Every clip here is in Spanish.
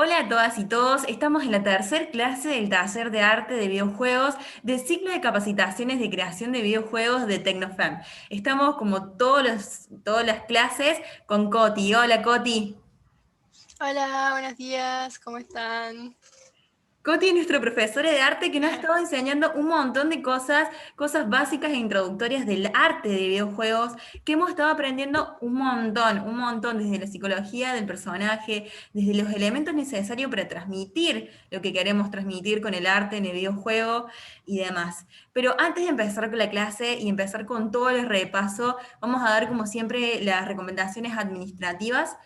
Hola a todas y todos, estamos en la tercera clase del taller de arte de videojuegos del ciclo de capacitaciones de creación de videojuegos de Tecnofem. Estamos como todas las clases con Coti. Hola Coti. Hola, buenos días, ¿cómo están? Coti es nuestro profesor de arte que nos ha estado enseñando un montón de cosas, cosas básicas e introductorias del arte de videojuegos, que hemos estado aprendiendo un montón, desde la psicología del personaje, desde los elementos necesarios para transmitir lo que queremos transmitir con el arte en el videojuego y demás. Pero antes de empezar con la clase y empezar con todo el repaso, vamos a dar como siempre las recomendaciones administrativas.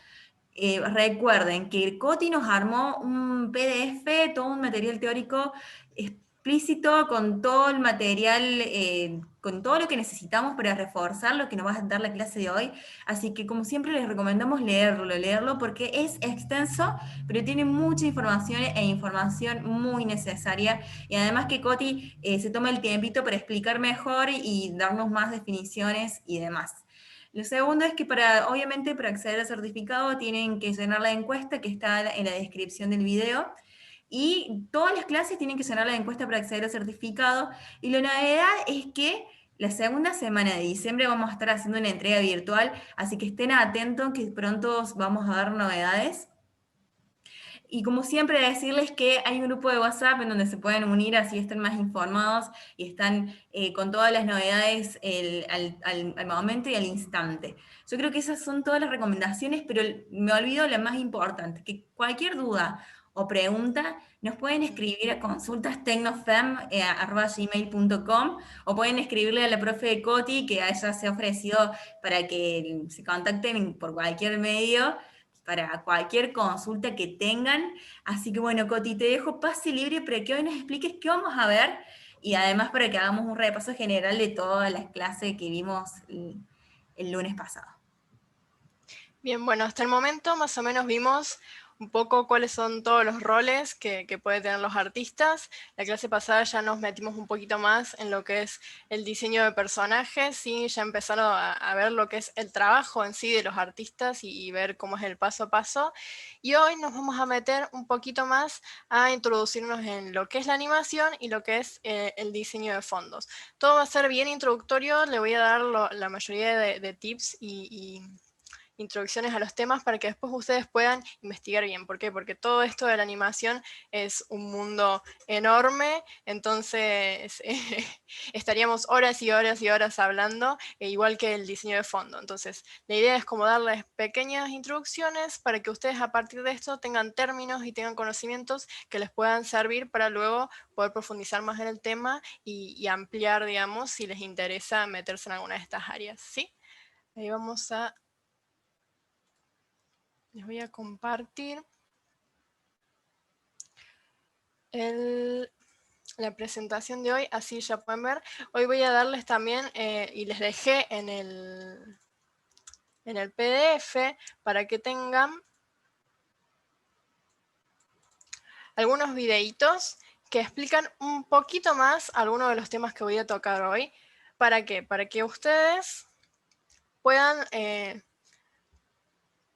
Recuerden que el Coti nos armó un PDF, todo un material teórico explícito con todo el material, con todo lo que necesitamos para reforzar lo que nos va a dar la clase de hoy. Así que como siempre les recomendamos leerlo porque es extenso, pero tiene mucha información e información muy necesaria. Y además que Coti se toma el tiempito para explicar mejor y darnos más definiciones y demás. Lo segundo es que obviamente para acceder al certificado tienen que llenar la encuesta que está en la descripción del video. Y todas las clases tienen que llenar la encuesta para acceder al certificado. Y la novedad es que la segunda semana de diciembre vamos a estar haciendo una entrega virtual, así que estén atentos que pronto vamos a dar novedades. Y como siempre, decirles que hay un grupo de WhatsApp en donde se pueden unir, así están más informados y están con todas las novedades al momento y al instante. Yo creo que esas son todas las recomendaciones, pero me olvido la más importante, que cualquier duda o pregunta nos pueden escribir a consultastecnofem@gmail.com o pueden escribirle a la profe de Coti, que a ella se ha ofrecido para que se contacten por cualquier medio para cualquier consulta que tengan. Así que bueno, Coti, te dejo pase libre para que hoy nos expliques qué vamos a ver y además para que hagamos un repaso general de todas las clases que vimos el lunes pasado. Bien, bueno, hasta el momento más o menos vimos un poco cuáles son todos los roles que pueden tener los artistas. La clase pasada ya nos metimos un poquito más en lo que es el diseño de personajes y ya empezaron a ver lo que es el trabajo en sí de los artistas y ver cómo es el paso a paso. Y hoy nos vamos a meter un poquito más a introducirnos en lo que es la animación y lo que es el diseño de fondos. Todo va a ser bien introductorio, le voy a dar la mayoría de tips y introducciones a los temas para que después ustedes puedan investigar bien. ¿Por qué? Porque todo esto de la animación es un mundo enorme, entonces estaríamos horas y horas y horas hablando, igual que el diseño de fondo. Entonces, la idea es como darles pequeñas introducciones para que ustedes a partir de esto tengan términos y tengan conocimientos que les puedan servir para luego poder profundizar más en el tema y ampliar, digamos, si les interesa meterse en alguna de estas áreas, ¿sí? Ahí vamos a les voy a compartir la presentación de hoy, así ya pueden ver. Hoy voy a darles también, y les dejé en el PDF para que tengan algunos videitos que explican un poquito más algunos de los temas que voy a tocar hoy. ¿Para qué? Para que ustedes puedan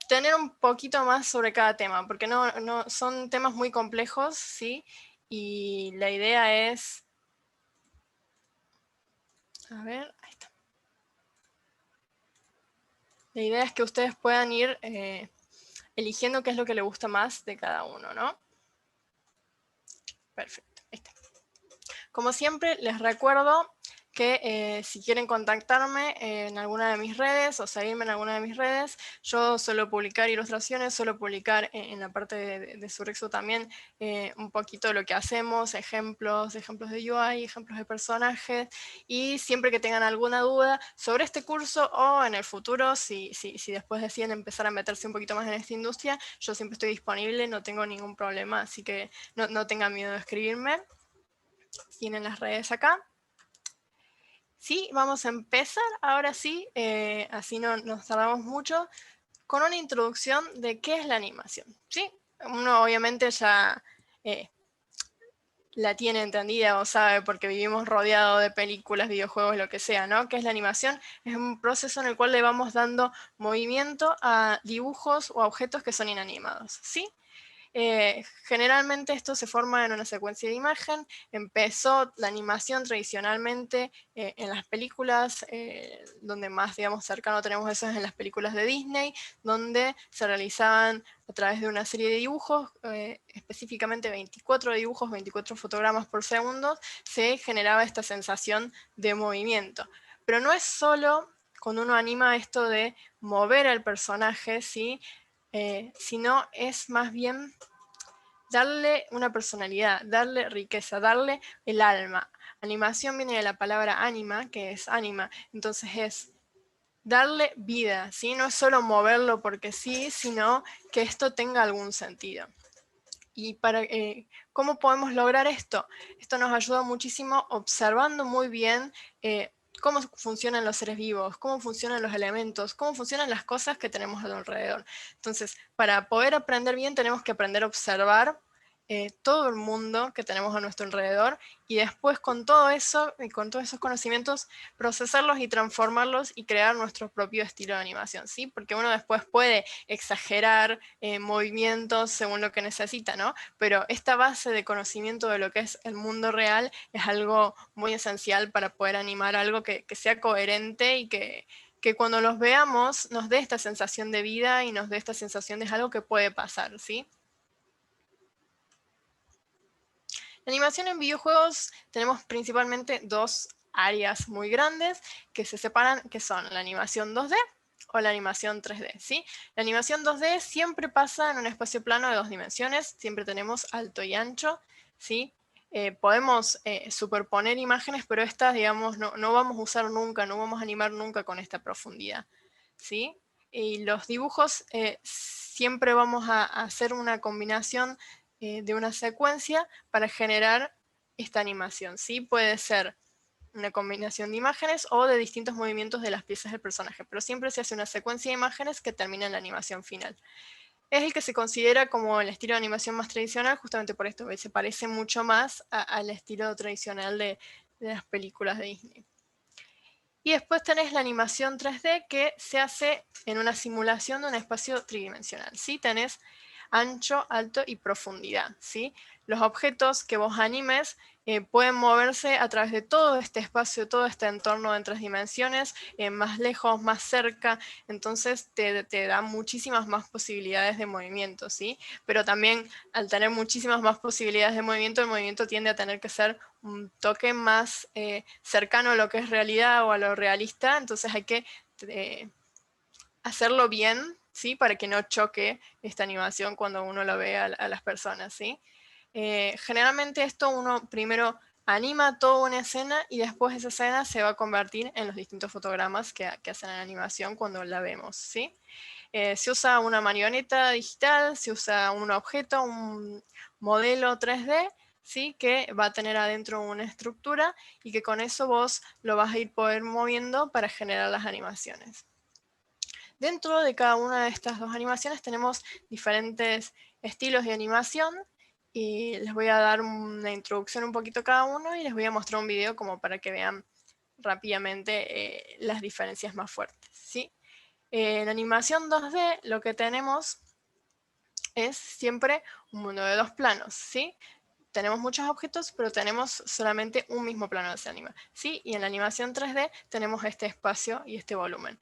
tener un poquito más sobre cada tema, porque no son temas muy complejos, ¿sí? Y la idea es, a ver, ahí está. La idea es que ustedes puedan ir eligiendo qué es lo que les gusta más de cada uno, ¿no? Perfecto, ahí está. Como siempre, les recuerdo que si quieren contactarme en alguna de mis redes o seguirme en alguna de mis redes, yo suelo publicar ilustraciones, suelo publicar en la parte de Surexo también un poquito de lo que hacemos, ejemplos de UI, ejemplos de personajes, y siempre que tengan alguna duda sobre este curso o en el futuro, si después deciden empezar a meterse un poquito más en esta industria, yo siempre estoy disponible, no tengo ningún problema, así que no tengan miedo de escribirme. Tienen las redes acá. Sí, vamos a empezar, ahora sí, así no nos tardamos mucho, con una introducción de qué es la animación, ¿sí? Uno obviamente ya la tiene entendida o sabe porque vivimos rodeado de películas, videojuegos, lo que sea, ¿no? ¿Qué es la animación? Es un proceso en el cual le vamos dando movimiento a dibujos o a objetos que son inanimados, ¿sí? Generalmente esto se forma en una secuencia de imagen. Empezó la animación tradicionalmente en las películas, donde más, digamos, cercano tenemos eso es en las películas de Disney, donde se realizaban a través de una serie de dibujos, específicamente 24 dibujos, 24 fotogramas por segundo, se generaba esta sensación de movimiento. Pero no es solo cuando uno anima esto de mover al personaje, ¿sí? Sino es más bien darle una personalidad, darle riqueza, darle el alma. Animación viene de la palabra anima, que es ánima, entonces es darle vida, ¿sí? No es solo moverlo porque sí, sino que esto tenga algún sentido. ¿Y cómo podemos lograr esto? Esto nos ayuda muchísimo observando muy bien cómo funcionan los seres vivos, cómo funcionan los elementos, cómo funcionan las cosas que tenemos a nuestro alrededor. Entonces, para poder aprender bien tenemos que aprender a observar todo el mundo que tenemos a nuestro alrededor y después con todo eso y con todos esos conocimientos procesarlos y transformarlos y crear nuestro propio estilo de animación, ¿sí? Porque uno después puede exagerar movimientos según lo que necesita, ¿no? Pero esta base de conocimiento de lo que es el mundo real es algo muy esencial para poder animar algo que sea coherente y que cuando los veamos nos dé esta sensación de vida y nos dé esta sensación de algo que puede pasar, ¿sí? La animación en videojuegos tenemos principalmente dos áreas muy grandes que se separan, que son la animación 2D o la animación 3D, ¿sí? La animación 2D siempre pasa en un espacio plano de 2 dimensiones, siempre tenemos alto y ancho, ¿sí? Podemos superponer imágenes, pero estas, digamos, no vamos a usar nunca, no vamos a animar nunca con esta profundidad, ¿sí? Y los dibujos siempre vamos a hacer una combinación de una secuencia para generar esta animación, ¿sí? Puede ser una combinación de imágenes o de distintos movimientos de las piezas del personaje, pero siempre se hace una secuencia de imágenes que termina en la animación final. Es el que se considera como el estilo de animación más tradicional, justamente por esto, que se parece mucho más al estilo tradicional de las películas de Disney. Y después tenés la animación 3D que se hace en una simulación de un espacio tridimensional, ¿sí? Tenés ancho, alto y profundidad, ¿sí? Los objetos que vos animes pueden moverse a través de todo este espacio, todo este entorno en 3 dimensiones, más lejos, más cerca, entonces te da muchísimas más posibilidades de movimiento, ¿sí? Pero también al tener muchísimas más posibilidades de movimiento, el movimiento tiende a tener que ser un toque más cercano a lo que es realidad o a lo realista, entonces hay que hacerlo bien, ¿sí? Para que no choque esta animación cuando uno lo ve a las personas, ¿sí? Generalmente esto uno primero anima toda una escena y después esa escena se va a convertir en los distintos fotogramas que hacen la animación cuando la vemos, ¿sí? Se usa una marioneta digital, se usa un objeto, un modelo 3D, ¿sí? Que va a tener adentro una estructura y que con eso vos lo vas a ir poder moviendo para generar las animaciones. Dentro de cada una de estas dos animaciones tenemos diferentes estilos de animación y les voy a dar una introducción un poquito a cada uno y les voy a mostrar un video como para que vean rápidamente las diferencias más fuertes, ¿sí? En animación 2D lo que tenemos es siempre un mundo de 2 planos, ¿sí? Tenemos muchos objetos, pero tenemos solamente un mismo plano que se anima, ¿sí? Y en la animación 3D tenemos este espacio y este volumen.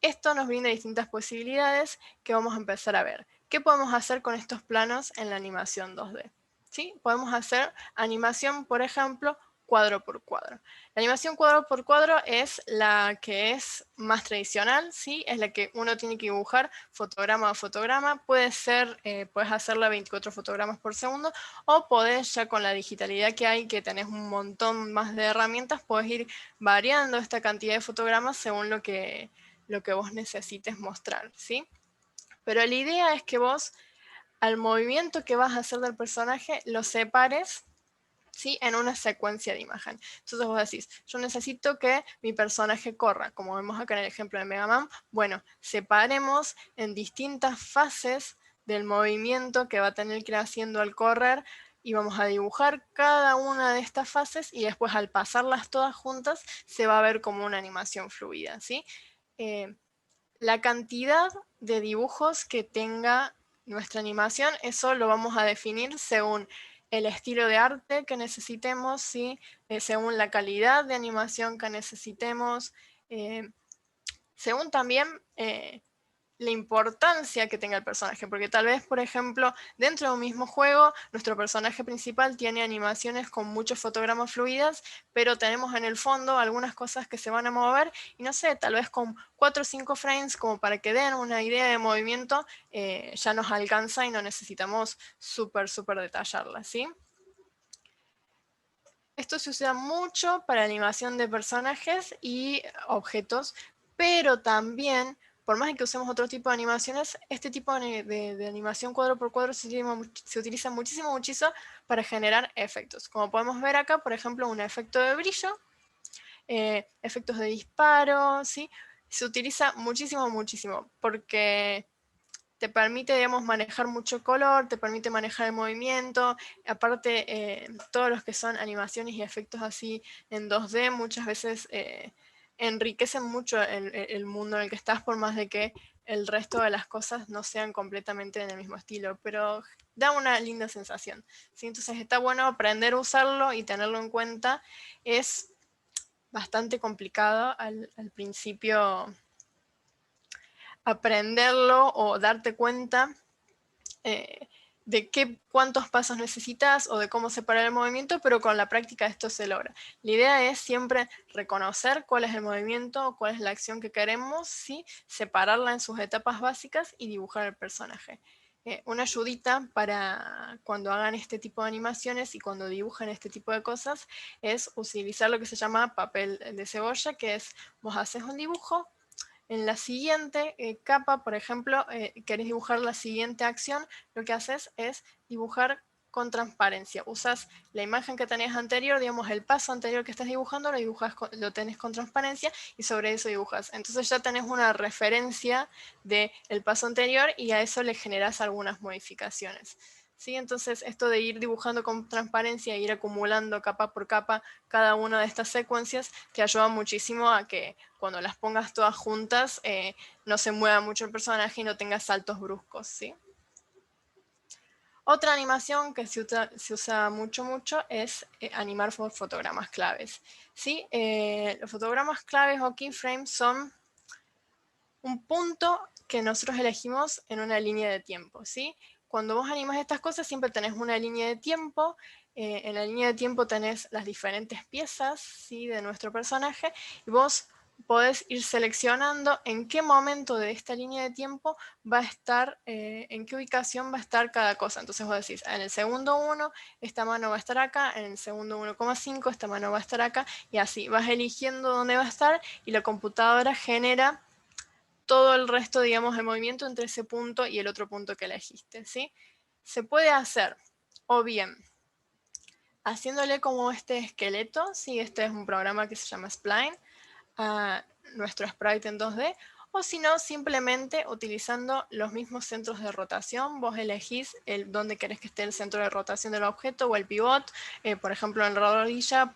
Esto nos brinda distintas posibilidades que vamos a empezar a ver. ¿Qué podemos hacer con estos planos en la animación 2D? ¿Sí? Podemos hacer animación, por ejemplo, cuadro por cuadro. La animación cuadro por cuadro es la que es más tradicional, ¿sí? Es la que uno tiene que dibujar fotograma a fotograma. Puede ser, puedes hacerla 24 fotogramas por segundo o podés ya con la digitalidad que hay, que tenés un montón más de herramientas, podés ir variando esta cantidad de fotogramas según lo que vos necesites mostrar, ¿sí? Pero la idea es que vos, al movimiento que vas a hacer del personaje, lo separes, ¿sí? En una secuencia de imagen. Entonces vos decís, yo necesito que mi personaje corra, como vemos acá en el ejemplo de Mega Man. Bueno, separemos en distintas fases del movimiento que va a tener que ir haciendo al correr y vamos a dibujar cada una de estas fases y después al pasarlas todas juntas se va a ver como una animación fluida, ¿sí? La cantidad de dibujos que tenga nuestra animación, eso lo vamos a definir según el estilo de arte que necesitemos, ¿sí? Según la calidad de animación que necesitemos, según también la importancia que tenga el personaje, porque tal vez, por ejemplo, dentro de un mismo juego, nuestro personaje principal tiene animaciones con muchos fotogramas fluidas, pero tenemos en el fondo algunas cosas que se van a mover, y no sé, tal vez con 4 o 5 frames, como para que den una idea de movimiento, ya nos alcanza y no necesitamos súper detallarla, ¿sí? Esto se usa mucho para animación de personajes y objetos, pero también, por más que usemos otro tipo de animaciones, este tipo de animación cuadro por cuadro se utiliza muchísimo para generar efectos. Como podemos ver acá, por ejemplo, un efecto de brillo, efectos de disparo, ¿sí? Se utiliza muchísimo, porque te permite, digamos, manejar mucho color, te permite manejar el movimiento, aparte todos los que son animaciones y efectos así en 2D muchas veces enriquecen mucho el mundo en el que estás, por más de que el resto de las cosas no sean completamente en el mismo estilo, pero da una linda sensación, ¿sí? Entonces está bueno aprender a usarlo y tenerlo en cuenta. Es bastante complicado al principio aprenderlo o darte cuenta de cuántos pasos necesitas o de cómo separar el movimiento, pero con la práctica esto se logra. La idea es siempre reconocer cuál es el movimiento o cuál es la acción que queremos, ¿sí? Separarla en sus etapas básicas y dibujar el personaje. Una ayudita para cuando hagan este tipo de animaciones y cuando dibujen este tipo de cosas es utilizar lo que se llama papel de cebolla, que es vos haces un dibujo, en la siguiente capa, por ejemplo, querés dibujar la siguiente acción, lo que haces es dibujar con transparencia. Usas la imagen que tenías anterior, digamos el paso anterior que estás dibujando, lo tenés con transparencia y sobre eso dibujas. Entonces ya tenés una referencia del paso anterior y a eso le generás algunas modificaciones. ¿Sí? Entonces esto de ir dibujando con transparencia e ir acumulando capa por capa cada una de estas secuencias te ayuda muchísimo a que cuando las pongas todas juntas no se mueva mucho el personaje y no tengas saltos bruscos, ¿sí? Otra animación que se usa mucho es animar fotogramas claves, ¿sí? Los fotogramas claves o keyframes son un punto que nosotros elegimos en una línea de tiempo, ¿sí? Cuando vos animas estas cosas siempre tenés una línea de tiempo, en la línea de tiempo tenés las diferentes piezas, ¿sí? De nuestro personaje y vos podés ir seleccionando en qué momento de esta línea de tiempo va a estar, en qué ubicación va a estar cada cosa. Entonces vos decís, en el segundo 1 esta mano va a estar acá, en el segundo 1,5 esta mano va a estar acá y así vas eligiendo dónde va a estar y la computadora genera todo el resto, digamos, de movimiento entre ese punto y el otro punto que elegiste, ¿sí? Se puede hacer, o bien, haciéndole como este esqueleto, ¿sí? Este es un programa que se llama Spline, a nuestro sprite en 2D, o si no, simplemente utilizando los mismos centros de rotación, vos elegís dónde querés que esté el centro de rotación del objeto o el pivot, por ejemplo, en la rodilla,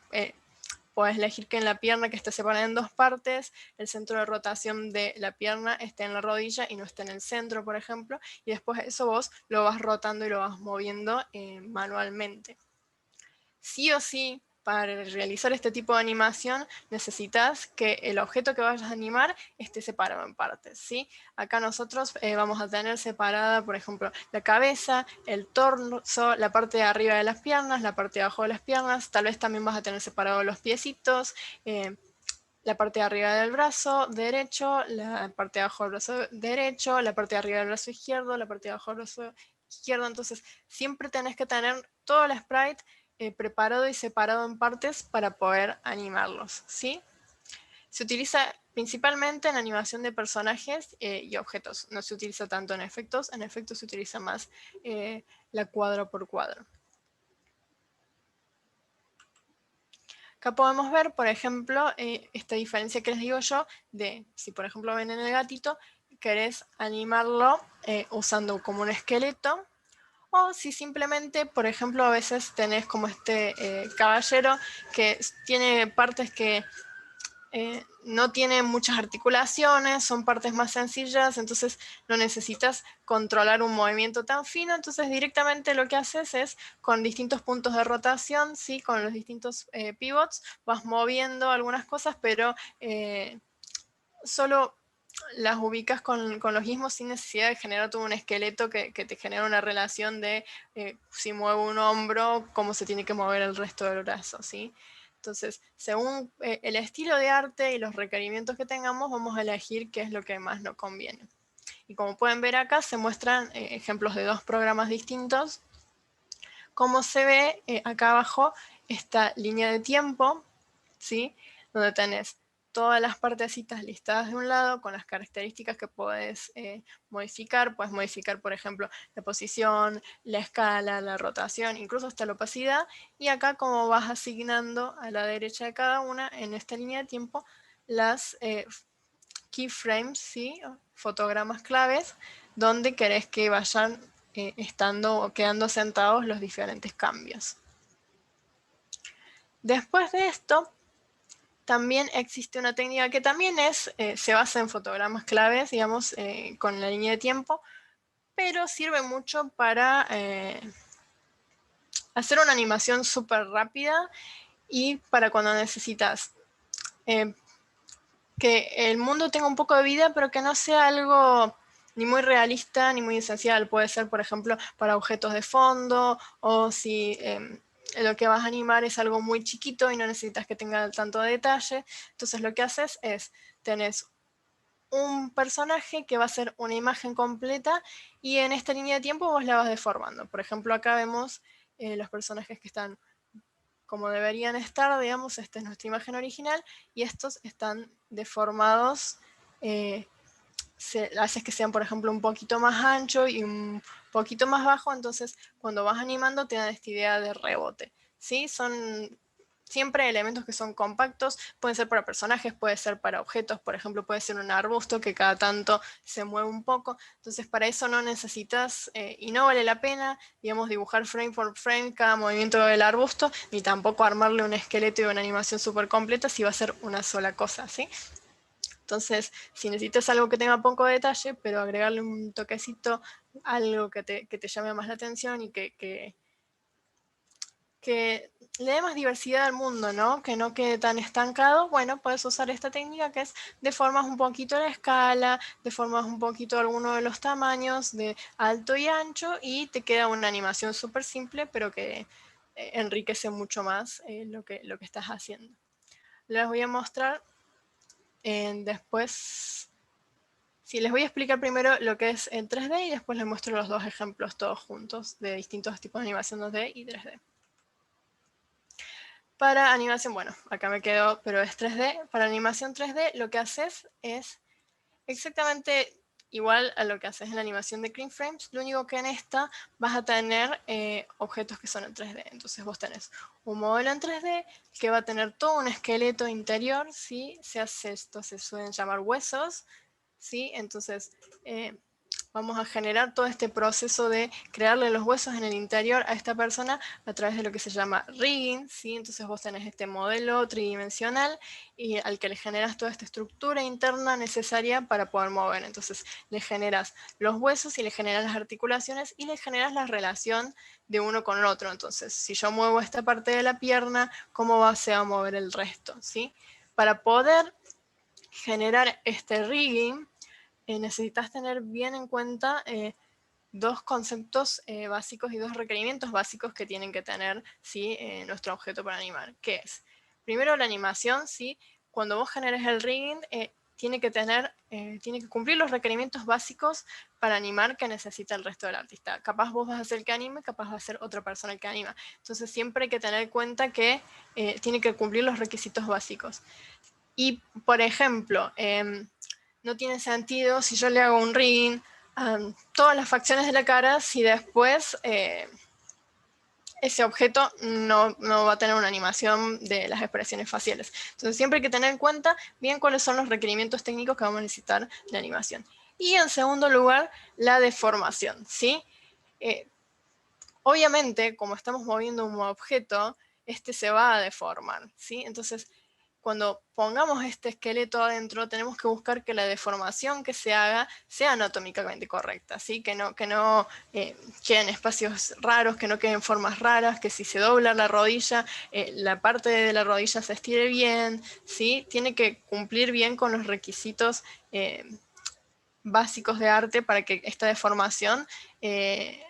puedes elegir que en la pierna que esté separada en dos partes, el centro de rotación de la pierna esté en la rodilla y no esté en el centro, por ejemplo, y después eso vos lo vas rotando y lo vas moviendo manualmente. Sí o sí, para realizar este tipo de animación necesitas que el objeto que vayas a animar esté separado en partes, ¿sí? Acá nosotros vamos a tener separada, por ejemplo, la cabeza, el torso, la parte de arriba de las piernas, la parte de abajo de las piernas, tal vez también vas a tener separados los piecitos, la parte de arriba del brazo derecho, la parte de abajo del brazo derecho, la parte de arriba del brazo izquierdo, la parte de abajo del brazo izquierdo. Entonces, siempre tenés que tener todo el sprite preparado y separado en partes para poder animarlos, ¿sí? Se utiliza principalmente en animación de personajes y objetos. No se utiliza tanto en efectos se utiliza más la cuadro por cuadro. Acá podemos ver, por ejemplo, esta diferencia que les digo yo, de si por ejemplo ven en el gatito, querés animarlo usando como un esqueleto, o si simplemente, por ejemplo, a veces tenés como este caballero que tiene partes que no tiene muchas articulaciones, son partes más sencillas, entonces no necesitas controlar un movimiento tan fino, entonces directamente lo que haces es, con distintos puntos de rotación, ¿sí? Con los distintos pivots, vas moviendo algunas cosas, pero solo las ubicas con los ismos sin necesidad de generar todo un esqueleto que te genera una relación de si muevo un hombro, cómo se tiene que mover el resto del brazo, ¿sí? Entonces, según el estilo de arte y los requerimientos que tengamos, vamos a elegir qué es lo que más nos conviene. Y como pueden ver acá, se muestran ejemplos de 2 programas distintos. Como se ve acá abajo, esta línea de tiempo, ¿sí? Donde tenés todas las partecitas listadas de un lado con las características que puedes modificar. Puedes modificar, por ejemplo, la posición, la escala, la rotación, incluso hasta la opacidad. Y acá, como vas asignando a la derecha de cada una, en esta línea de tiempo, las keyframes, ¿sí? Fotogramas claves, donde querés que vayan estando o quedando sentados los diferentes cambios. Después de esto, también existe una técnica que también se basa en fotogramas claves, digamos, con la línea de tiempo, pero sirve mucho para hacer una animación súper rápida y para cuando necesitas que el mundo tenga un poco de vida, pero que no sea algo ni muy realista ni muy esencial. Puede ser, por ejemplo, para objetos de fondo, o si lo que vas a animar es algo muy chiquito y no necesitas que tenga tanto detalle. Entonces lo que haces es, tenés un personaje que va a ser una imagen completa y en esta línea de tiempo vos la vas deformando. Por ejemplo, acá vemos los personajes que están como deberían estar, digamos. Esta es nuestra imagen original y estos están deformados. Haces que sean, por ejemplo, un poquito más ancho y un poquito más bajo, entonces cuando vas animando te dan esta idea de rebote, ¿sí? Son siempre elementos que son compactos, pueden ser para personajes, puede ser para objetos, por ejemplo, puede ser un arbusto que cada tanto se mueve un poco, entonces para eso no necesitas, y no vale la pena, digamos, dibujar frame por frame cada movimiento del arbusto, ni tampoco armarle un esqueleto y una animación súper completa si va a ser una sola cosa, ¿sí? Entonces, si necesitas algo que tenga poco detalle, pero agregarle un toquecito, algo que te llame más la atención y que le dé más diversidad al mundo, ¿no? Que no quede tan estancado, bueno, puedes usar esta técnica que es deformas un poquito la escala, deformas un poquito alguno de los tamaños de alto y ancho y te queda una animación súper simple, pero que enriquece mucho más lo que estás haciendo. Les voy a mostrar después. Sí, les voy a explicar primero lo que es en 3D y después les muestro los 2 ejemplos todos juntos de distintos tipos de animación 2D y 3D. Para animación, bueno, acá me quedo, pero es 3D. Para animación 3D lo que haces es exactamente igual a lo que haces en la animación de Clean Frames, lo único que en esta vas a tener objetos que son en 3D. Entonces vos tenés un modelo en 3D que va a tener todo un esqueleto interior, ¿sí? Esto se suelen llamar huesos, ¿sí? Entonces vamos a generar todo este proceso de crearle los huesos en el interior a esta persona a través de lo que se llama rigging, ¿sí? Entonces vos tenés este modelo tridimensional y al que le generas toda esta estructura interna necesaria para poder mover. Entonces le generas los huesos y le generas las articulaciones y le generas la relación de uno con el otro. Entonces, si yo muevo esta parte de la pierna, ¿cómo se va a mover el resto? ¿Sí? Para poder generar este rigging, necesitas tener bien en cuenta 2 conceptos básicos y 2 requerimientos básicos que tienen que tener, ¿sí? Nuestro objeto para animar. ¿Qué es? Primero, la animación, ¿sí? Cuando vos generes el rigging, tiene que cumplir los requerimientos básicos para animar que necesita el resto del artista. Capaz vos vas a ser el que anime, capaz va a ser otra persona el que anima. Entonces siempre hay que tener en cuenta que tiene que cumplir los requisitos básicos. Y, por ejemplo, no tiene sentido si yo le hago un rigging a todas las facciones de la cara si después ese objeto no va a tener una animación de las expresiones faciales. Entonces siempre hay que tener en cuenta bien cuáles son los requerimientos técnicos que vamos a necesitar de animación. Y en segundo lugar, la deformación, ¿sí? Obviamente, como estamos moviendo un objeto, este se va a deformar, ¿sí? Entonces, cuando pongamos este esqueleto adentro, tenemos que buscar que la deformación que se haga sea anatómicamente correcta, ¿sí? Que no queden espacios raros, que no queden formas raras, que si se dobla la rodilla, la parte de la rodilla se estire bien, ¿sí? Tiene que cumplir bien con los requisitos básicos de arte para que esta deformación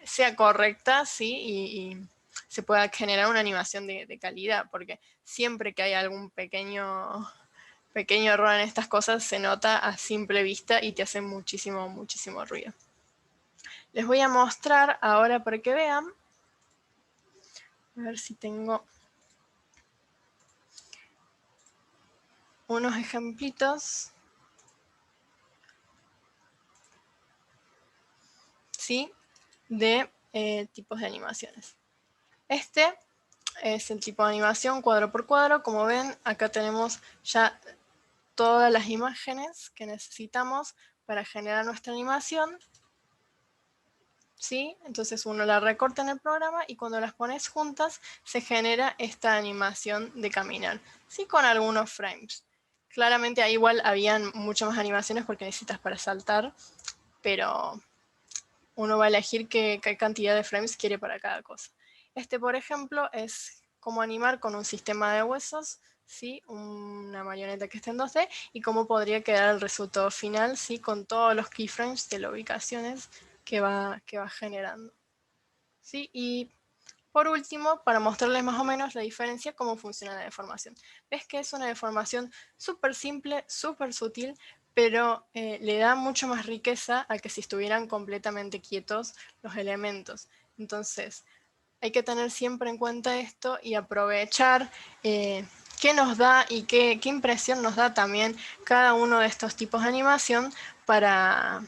sea correcta, ¿sí? Y se pueda generar una animación de calidad, porque siempre que hay algún pequeño error en estas cosas se nota a simple vista y te hace muchísimo, muchísimo ruido. Les voy a mostrar ahora para que vean. A ver si tengo unos ejemplitos. ¿Sí? De tipos de animaciones. Este es el tipo de animación cuadro por cuadro. Como ven, acá tenemos ya todas las imágenes que necesitamos para generar nuestra animación. ¿Sí? Entonces uno la recorta en el programa y cuando las pones juntas se genera esta animación de caminar, ¿sí? Con algunos frames. Claramente ahí igual habían muchas más animaciones porque necesitas para saltar, pero uno va a elegir qué cantidad de frames quiere para cada cosa. Este, por ejemplo, es cómo animar con un sistema de huesos, ¿sí? Una marioneta que esté en 2D, y cómo podría quedar el resultado final, ¿sí? Con todos los keyframes de las ubicaciones que va generando. ¿Sí? Y por último, para mostrarles más o menos la diferencia, cómo funciona la deformación. Ves que es una deformación súper simple, súper sutil, pero le da mucho más riqueza a que si estuvieran completamente quietos los elementos. Entonces, hay que tener siempre en cuenta esto y aprovechar qué nos da y qué impresión nos da también cada uno de estos tipos de animación para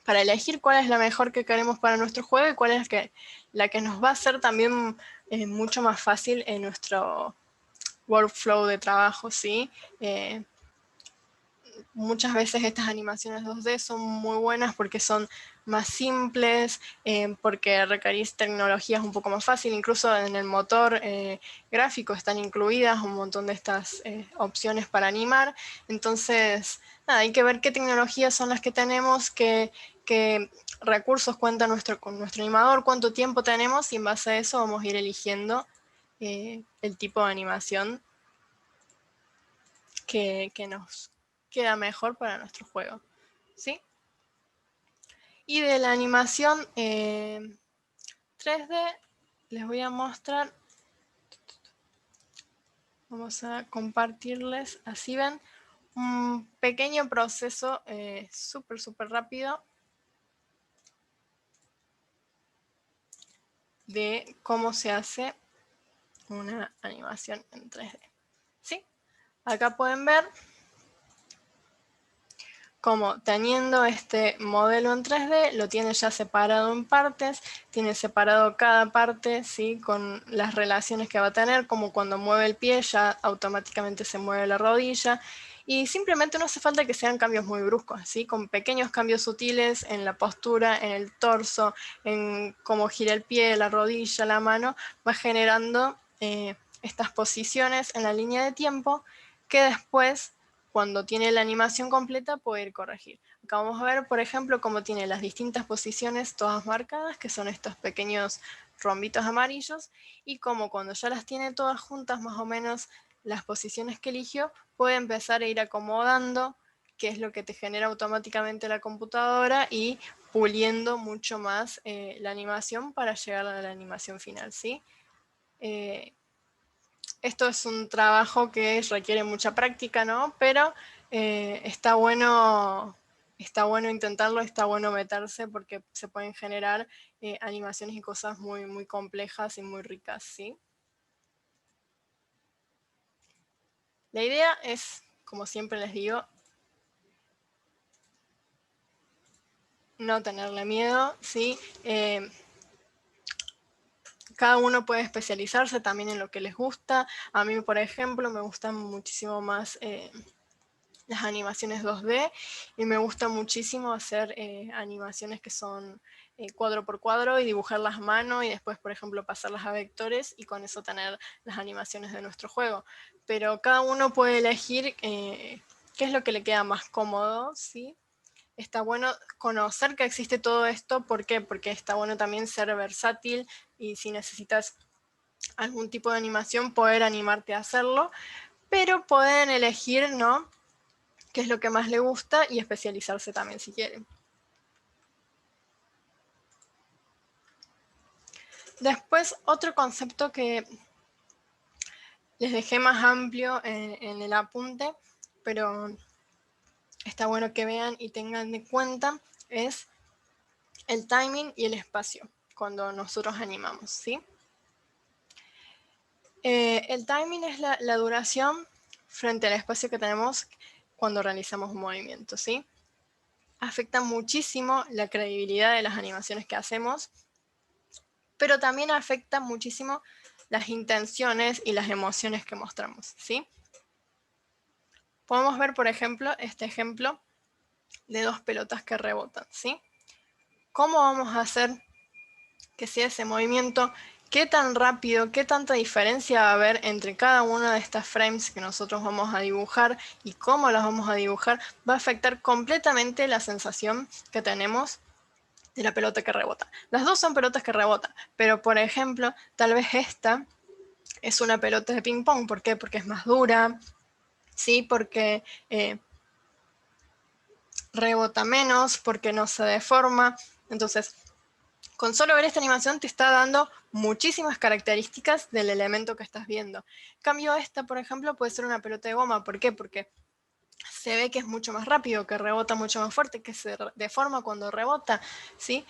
elegir cuál es la mejor que queremos para nuestro juego y cuál es la que nos va a hacer también mucho más fácil en nuestro workflow de trabajo, ¿sí? Muchas veces estas animaciones 2D son muy buenas porque son más simples, porque requerís tecnologías un poco más fácil, incluso en el motor gráfico están incluidas un montón de estas opciones para animar. Entonces, nada, hay que ver qué tecnologías son las que tenemos, qué recursos cuenta con nuestro animador, cuánto tiempo tenemos, y en base a eso vamos a ir eligiendo el tipo de animación que nos queda mejor para nuestro juego, ¿sí? Y de la animación 3D les voy a mostrar, vamos a compartirles, así ven, un pequeño proceso súper rápido de cómo se hace una animación en 3D, ¿sí? Acá pueden ver como teniendo este modelo en 3D, lo tiene ya separado en partes, tiene separado cada parte, ¿sí? Con las relaciones que va a tener, como cuando mueve el pie ya automáticamente se mueve la rodilla, y simplemente no hace falta que sean cambios muy bruscos, ¿sí? Con pequeños cambios sutiles en la postura, en el torso, en cómo gira el pie, la rodilla, la mano, va generando estas posiciones en la línea de tiempo que después, cuando tiene la animación completa, poder corregir. Acá vamos a ver, por ejemplo, cómo tiene las distintas posiciones todas marcadas, que son estos pequeños rombitos amarillos, y cómo cuando ya las tiene todas juntas, más o menos las posiciones que eligió, puede empezar a ir acomodando, que es lo que te genera automáticamente la computadora, y puliendo mucho más la animación para llegar a la animación final, ¿sí? Esto es un trabajo que requiere mucha práctica, ¿no? Pero está bueno intentarlo, está bueno meterse porque se pueden generar animaciones y cosas muy, muy complejas y muy ricas, ¿sí? La idea es, como siempre les digo, no tenerle miedo, ¿sí? Cada uno puede especializarse también en lo que les gusta. A mí, por ejemplo, me gustan muchísimo más las animaciones 2D y me gusta muchísimo hacer animaciones que son cuadro por cuadro y dibujarlas a mano y después, por ejemplo, pasarlas a vectores y con eso tener las animaciones de nuestro juego. Pero cada uno puede elegir qué es lo que le queda más cómodo, ¿sí? Está bueno conocer que existe todo esto. ¿Por qué? Porque está bueno también ser versátil y si necesitas algún tipo de animación, poder animarte a hacerlo. Pero pueden elegir, ¿no?, qué es lo que más le gusta y especializarse también si quieren. Después, otro concepto que les dejé más amplio en el apunte, pero está bueno que vean y tengan en cuenta, es el timing y el espacio cuando nosotros animamos, ¿sí? El timing es la duración frente al espacio que tenemos cuando realizamos un movimiento, ¿sí? Afecta muchísimo la credibilidad de las animaciones que hacemos, pero también afecta muchísimo las intenciones y las emociones que mostramos, ¿sí? Podemos ver, por ejemplo, este ejemplo de dos pelotas que rebotan, ¿sí? ¿Cómo vamos a hacer que sea ese movimiento? ¿Qué tan rápido, qué tanta diferencia va a haber entre cada una de estas frames que nosotros vamos a dibujar y cómo las vamos a dibujar? Va a afectar completamente la sensación que tenemos de la pelota que rebota. Las dos son pelotas que rebotan, pero por ejemplo, tal vez esta es una pelota de ping pong. ¿Por qué? Porque es más dura, ¿sí? Porque rebota menos, porque no se deforma. Entonces, con solo ver esta animación te está dando muchísimas características del elemento que estás viendo. En cambio, esta, por ejemplo, puede ser una pelota de goma. ¿Por qué? Porque se ve que es mucho más rápido, que rebota mucho más fuerte, que se deforma cuando rebota, ¿sí?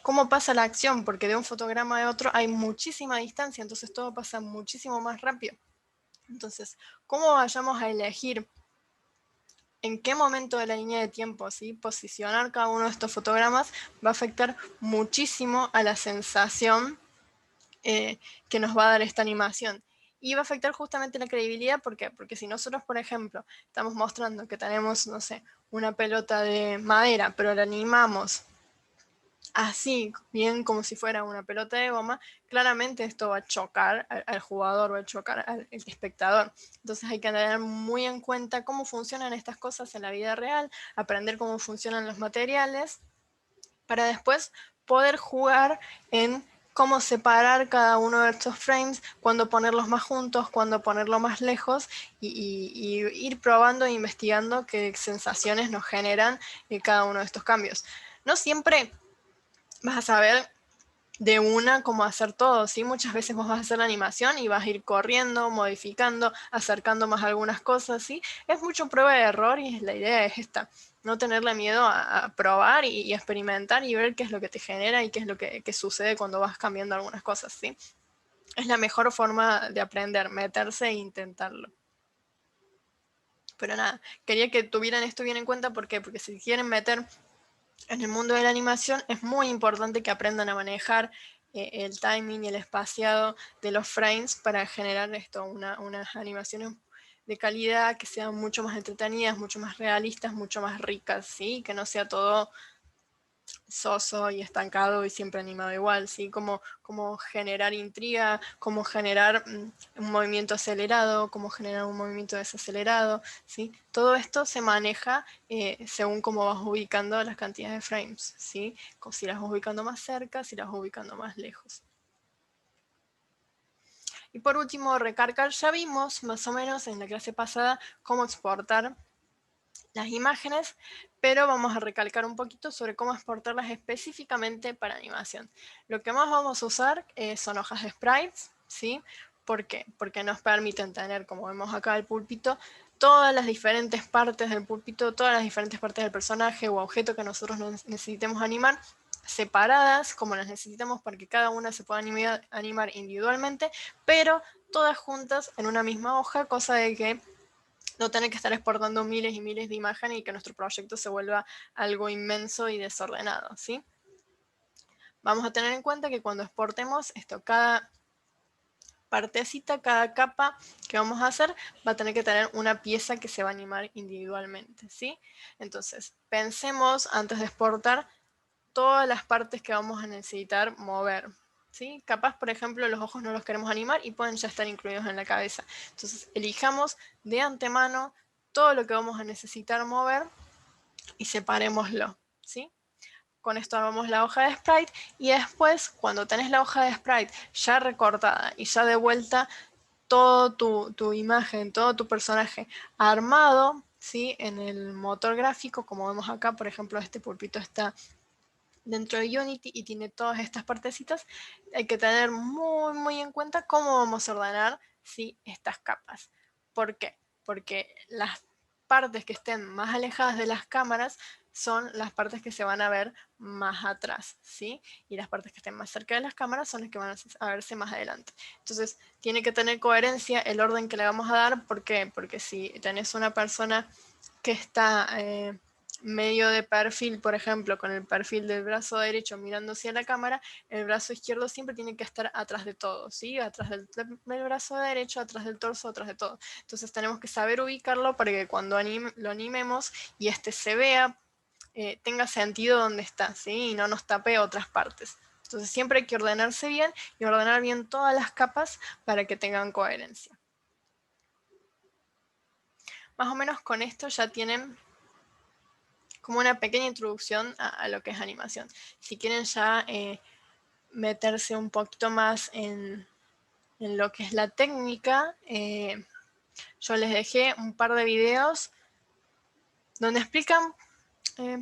¿Cómo pasa la acción? Porque de un fotograma a otro hay muchísima distancia, entonces todo pasa muchísimo más rápido. Entonces, ¿cómo vayamos a elegir en qué momento de la línea de tiempo, ¿sí?, posicionar cada uno de estos fotogramas va a afectar muchísimo a la sensación que nos va a dar esta animación? Y va a afectar justamente la credibilidad. ¿Por qué? Porque si nosotros, por ejemplo, estamos mostrando que tenemos, no sé, una pelota de madera, pero la animamos así, bien como si fuera una pelota de goma, claramente esto va a chocar al jugador, va a chocar al espectador. Entonces hay que tener muy en cuenta cómo funcionan estas cosas en la vida real, aprender cómo funcionan los materiales, para después poder jugar en cómo separar cada uno de estos frames, cuándo ponerlos más juntos, cuándo ponerlos más lejos y ir probando e investigando qué sensaciones nos generan cada uno de estos cambios. No siempre vas a saber de una cómo hacer todo, ¿sí? Muchas veces vos vas a hacer la animación y vas a ir corriendo, modificando, acercando más algunas cosas, ¿sí? Es mucho prueba de error y la idea es esta, no tenerle miedo a probar y experimentar y ver qué es lo que te genera y qué es lo que sucede cuando vas cambiando algunas cosas, ¿sí? Es la mejor forma de aprender, meterse e intentarlo. Pero nada, quería que tuvieran esto bien en cuenta. ¿Por qué? Porque si quieren meter en el mundo de la animación es muy importante que aprendan a manejar el timing y el espaciado de los frames para generar unas animaciones de calidad que sean mucho más entretenidas, mucho más realistas, mucho más ricas, ¿sí? Que no sea todo soso y estancado y siempre animado igual, ¿sí? Como generar intriga, como generar un movimiento acelerado, como generar un movimiento desacelerado, ¿sí? Todo esto se maneja según cómo vas ubicando las cantidades de frames, ¿sí? Si las vas ubicando más cerca, si las vas ubicando más lejos. Y por último, recargar. Ya vimos más o menos en la clase pasada cómo exportar las imágenes, pero vamos a recalcar un poquito sobre cómo exportarlas específicamente para animación. Lo que más vamos a usar son hojas de sprites, ¿sí? ¿Por qué? Porque nos permiten tener, como vemos acá el púlpito, todas las diferentes partes del púlpito, todas las diferentes partes del personaje o objeto que nosotros necesitemos animar, separadas como las necesitamos para que cada una se pueda animar individualmente, pero todas juntas en una misma hoja, cosa de que no tener que estar exportando miles y miles de imágenes y que nuestro proyecto se vuelva algo inmenso y desordenado, ¿sí? Vamos a tener en cuenta que cuando exportemos esto, cada partecita, cada capa que vamos a hacer va a tener que tener una pieza que se va a animar individualmente, ¿sí? Entonces, pensemos antes de exportar todas las partes que vamos a necesitar mover, ¿sí? Capaz, por ejemplo, los ojos no los queremos animar y pueden ya estar incluidos en la cabeza. Entonces, elijamos de antemano todo lo que vamos a necesitar mover y separémoslo, ¿sí? Con esto armamos la hoja de sprite y después, cuando tenés la hoja de sprite ya recortada y ya de vuelta toda tu imagen, todo tu personaje armado, ¿sí? En el motor gráfico, como vemos acá, por ejemplo, este pulpito está dentro de Unity y tiene todas estas partecitas, hay que tener muy en cuenta cómo vamos a ordenar, ¿sí? Estas capas. ¿Por qué? Porque las partes que estén más alejadas de las cámaras son las partes que se van a ver más atrás, ¿sí? Y las partes que estén más cerca de las cámaras son las que van a verse más adelante. Entonces, tiene que tener coherencia el orden que le vamos a dar. ¿Por qué? Porque si tenés una persona que está medio de perfil, por ejemplo, con el perfil del brazo derecho mirando hacia la cámara, el brazo izquierdo siempre tiene que estar atrás de todo, ¿sí? Atrás del brazo derecho, atrás del torso, atrás de todo. Entonces tenemos que saber ubicarlo para que cuando lo animemos y este se vea, tenga sentido donde está, ¿sí? Y no nos tape otras partes. Entonces siempre hay que ordenarse bien y ordenar bien todas las capas para que tengan coherencia. Más o menos con esto ya tienen como una pequeña introducción a lo que es animación. Si quieren ya meterse un poquito más en lo que es la técnica, yo les dejé un par de videos donde explican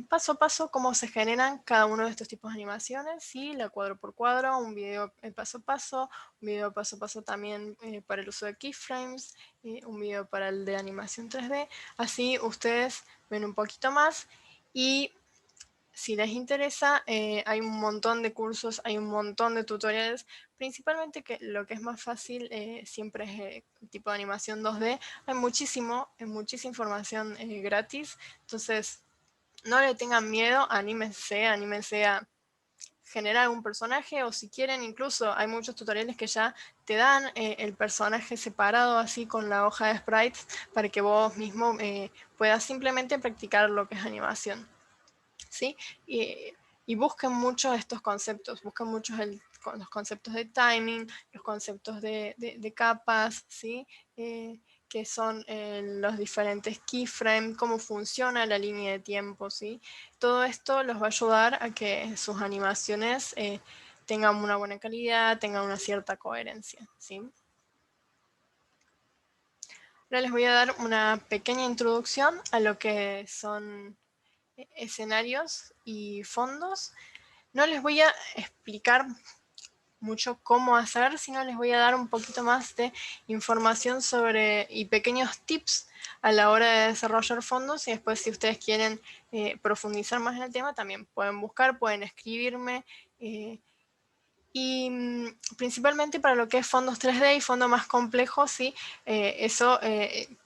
paso a paso cómo se generan cada uno de estos tipos de animaciones, ¿sí? La cuadro por cuadro, un video paso a paso, un video paso a paso también para el uso de keyframes, un video para el de animación 3D. Así ustedes ven un poquito más y si les interesa, hay un montón de cursos, hay un montón de tutoriales, principalmente que lo que es más fácil siempre es tipo de animación 2D. Hay muchísima información gratis, entonces no le tengan miedo, anímense a generar un personaje o si quieren incluso hay muchos tutoriales que ya te dan el personaje separado así con la hoja de sprites para que vos mismo puedas simplemente practicar lo que es animación. ¿Sí? Y busquen mucho estos conceptos, busquen mucho los conceptos de timing, los conceptos de capas, ¿sí? Que son los diferentes keyframes, cómo funciona la línea de tiempo, ¿sí? Todo esto los va a ayudar a que sus animaciones tengan una buena calidad, tengan una cierta coherencia, ¿sí? Ahora les voy a dar una pequeña introducción a lo que son escenarios y fondos. No les voy a explicar mucho cómo hacer, sino les voy a dar un poquito más de información sobre y pequeños tips a la hora de desarrollar fondos y después si ustedes quieren profundizar más en el tema también pueden buscar, pueden escribirme y principalmente para lo que es fondos 3D y fondos más complejos, ¿sí? Eso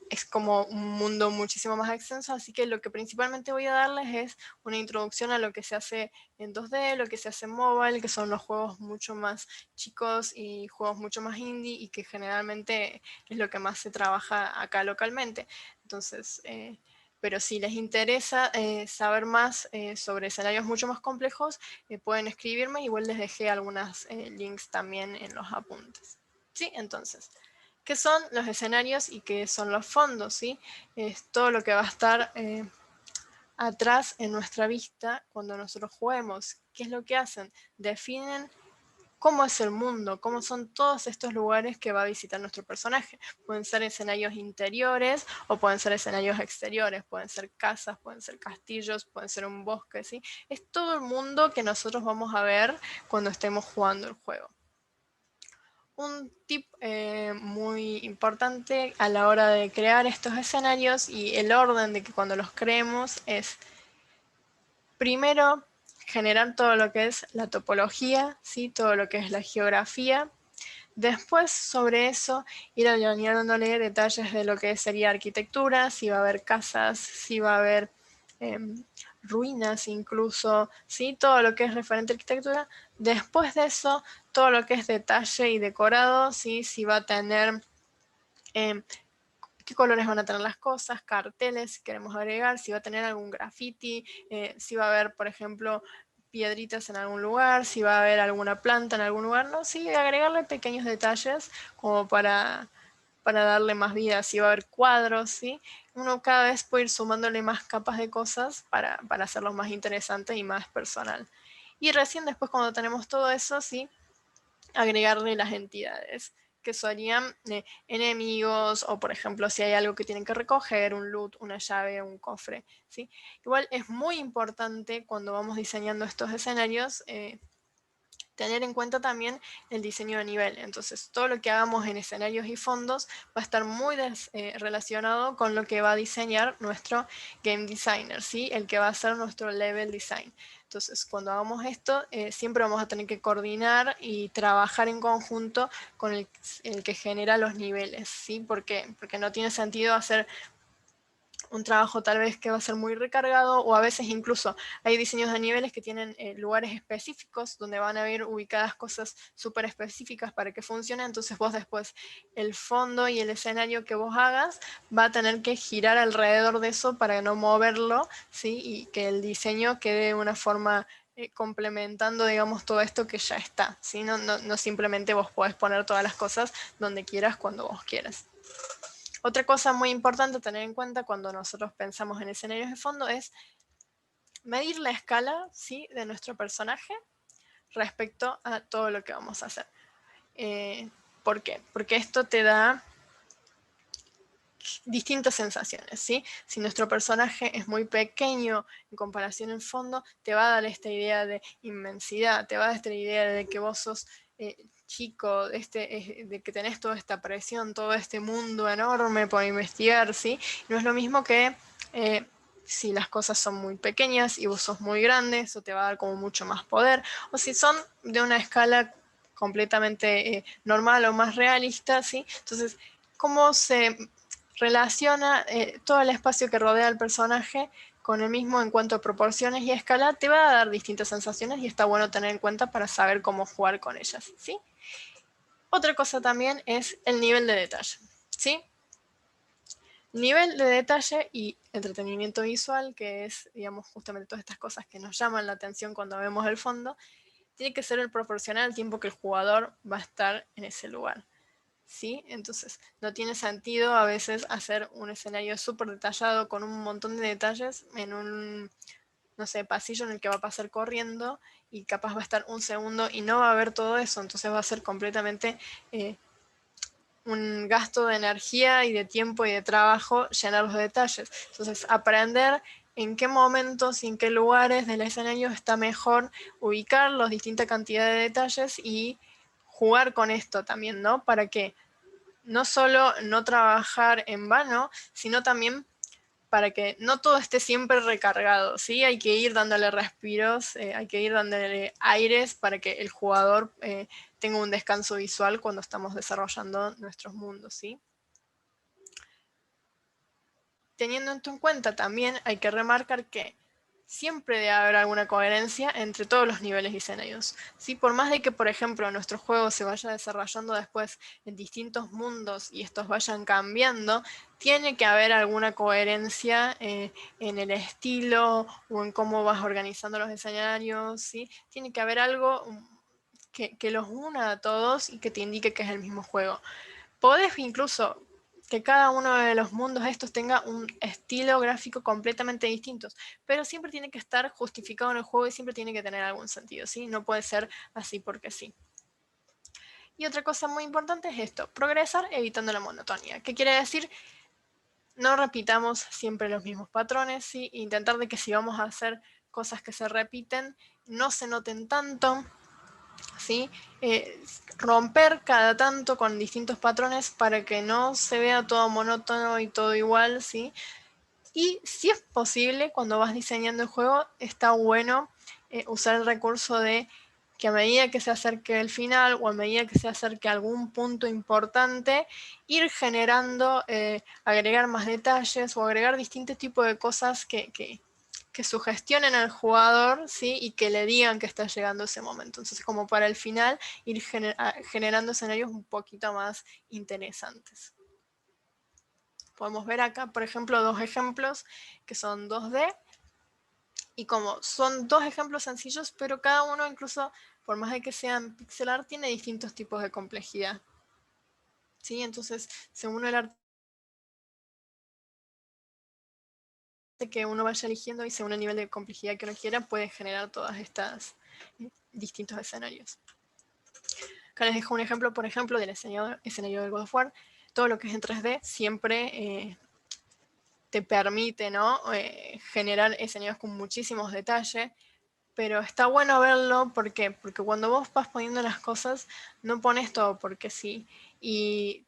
es como un mundo muchísimo más extenso, así que lo que principalmente voy a darles es una introducción a lo que se hace en 2D, lo que se hace en mobile, que son los juegos mucho más chicos y juegos mucho más indie y que generalmente es lo que más se trabaja acá localmente. Entonces, pero si les interesa saber más sobre escenarios mucho más complejos, pueden escribirme, igual les dejé algunos links también en los apuntes. ¿Sí? Entonces, ¿qué son los escenarios y qué son los fondos? ¿Sí? Es todo lo que va a estar atrás en nuestra vista cuando nosotros juguemos. ¿Qué es lo que hacen? Definen cómo es el mundo, cómo son todos estos lugares que va a visitar nuestro personaje. Pueden ser escenarios interiores o pueden ser escenarios exteriores, pueden ser casas, pueden ser castillos, pueden ser un bosque, ¿sí? Es todo el mundo que nosotros vamos a ver cuando estemos jugando el juego. Un tip muy importante a la hora de crear estos escenarios y el orden de que cuando los creemos es primero generar todo lo que es la topología, ¿sí? Todo lo que es la geografía. Después, sobre eso, ir añadiéndole detalles de lo que sería arquitectura, si va a haber casas, si va a haber ruinas incluso, ¿sí? Todo lo que es referente a arquitectura. Después de eso, todo lo que es detalle y decorado, ¿sí? Si va a tener qué colores van a tener las cosas, carteles si queremos agregar, si va a tener algún graffiti, si va a haber, por ejemplo, piedritas en algún lugar, si va a haber alguna planta en algún lugar, ¿no? Sí, agregarle pequeños detalles como para darle más vida, si va a haber cuadros, ¿sí? Uno cada vez puede ir sumándole más capas de cosas para hacerlo más interesante y más personal. Y recién después cuando tenemos todo eso, ¿sí? Agregarle las entidades que serían enemigos o por ejemplo si hay algo que tienen que recoger, un loot, una llave, un cofre, ¿sí? Igual es muy importante cuando vamos diseñando estos escenarios tener en cuenta también el diseño de nivel. Entonces, todo lo que hagamos en escenarios y fondos va a estar muy relacionado con lo que va a diseñar nuestro game designer, ¿sí? El que va a hacer nuestro level design. Entonces, cuando hagamos esto, siempre vamos a tener que coordinar y trabajar en conjunto con el que genera los niveles, ¿sí? ¿Por qué? Porque no tiene sentido hacer un trabajo tal vez que va a ser muy recargado o a veces incluso hay diseños de niveles que tienen lugares específicos donde van a haber ubicadas cosas súper específicas para que funcione, entonces vos después el fondo y el escenario que vos hagas va a tener que girar alrededor de eso para no moverlo, ¿sí? Y que el diseño quede de una forma complementando, digamos, todo esto que ya está, ¿sí? No simplemente vos podés poner todas las cosas donde quieras, cuando vos quieras. Otra cosa muy importante a tener en cuenta cuando nosotros pensamos en escenarios de fondo es medir la escala, ¿sí? De nuestro personaje respecto a todo lo que vamos a hacer. ¿Por qué? Porque esto te da distintas sensaciones, ¿sí? Si nuestro personaje es muy pequeño en comparación en fondo, te va a dar esta idea de inmensidad, te va a dar esta idea de que vos sos chico, de que tenés toda esta presión, todo este mundo enorme por investigar, ¿sí? No es lo mismo que si las cosas son muy pequeñas y vos sos muy grande, eso te va a dar como mucho más poder, o si son de una escala completamente normal o más realista, ¿sí? Entonces, ¿cómo se relaciona todo el espacio que rodea al personaje con el mismo en cuanto a proporciones y escala? Te va a dar distintas sensaciones y está bueno tener en cuenta para saber cómo jugar con ellas, ¿sí? Otra cosa también es el nivel de detalle, ¿sí? Nivel de detalle y entretenimiento visual, que es, digamos, justamente todas estas cosas que nos llaman la atención cuando vemos el fondo, tiene que ser el proporcional al tiempo que el jugador va a estar en ese lugar. ¿Sí? Entonces, no tiene sentido a veces hacer un escenario súper detallado con un montón de detalles en un, no sé, pasillo en el que va a pasar corriendo y capaz va a estar un segundo y no va a haber todo eso, entonces va a ser completamente un gasto de energía y de tiempo y de trabajo llenar los detalles. Entonces, aprender en qué momentos y en qué lugares del escenario está mejor ubicar las distintas cantidades de detalles y jugar con esto también, ¿no? Para que no solo no trabajar en vano, sino también para que no todo esté siempre recargado, ¿sí? Hay que ir dándole respiros, hay que ir dándole aires para que el jugador tenga un descanso visual cuando estamos desarrollando nuestros mundos, ¿sí? Teniendo esto en cuenta, también hay que remarcar que siempre debe haber alguna coherencia entre todos los niveles y escenarios, ¿sí? Por más de que, por ejemplo, nuestro juego se vaya desarrollando después en distintos mundos y estos vayan cambiando, tiene que haber alguna coherencia en el estilo o en cómo vas organizando los escenarios, ¿sí? Tiene que haber algo que los una a todos y que te indique que es el mismo juego. Podés incluso que cada uno de los mundos estos tenga un estilo gráfico completamente distinto, pero siempre tiene que estar justificado en el juego y siempre tiene que tener algún sentido, ¿sí? No puede ser así porque sí. Y otra cosa muy importante es esto, progresar evitando la monotonía. ¿Qué quiere decir? No repitamos siempre los mismos patrones, ¿sí? Intentar de que si vamos a hacer cosas que se repiten, no se noten tanto, ¿sí? Romper cada tanto con distintos patrones para que no se vea todo monótono y todo igual, ¿sí? Y si es posible, cuando vas diseñando el juego, está bueno usar el recurso de que a medida que se acerque el final o a medida que se acerque algún punto importante, ir generando, agregar más detalles o agregar distintos tipos de cosas que que sugestionen al jugador, ¿sí? Y que le digan que está llegando ese momento. Entonces, como para el final, ir generando escenarios un poquito más interesantes. Podemos ver acá, por ejemplo, dos ejemplos que son 2D. Y como son dos ejemplos sencillos, pero cada uno, incluso por más de que sean pixel art, tiene distintos tipos de complejidad. ¿Sí? Entonces, según el arte que uno vaya eligiendo y según el nivel de complejidad que uno quiera, puede generar todas estas distintos escenarios. Acá les dejo un ejemplo, por ejemplo, del escenario del God of War. Todo lo que es en 3D siempre te permite, ¿no? Generar escenarios con muchísimos detalles, pero está bueno verlo, ¿por qué? Porque cuando vos vas poniendo las cosas, no pones todo porque sí, y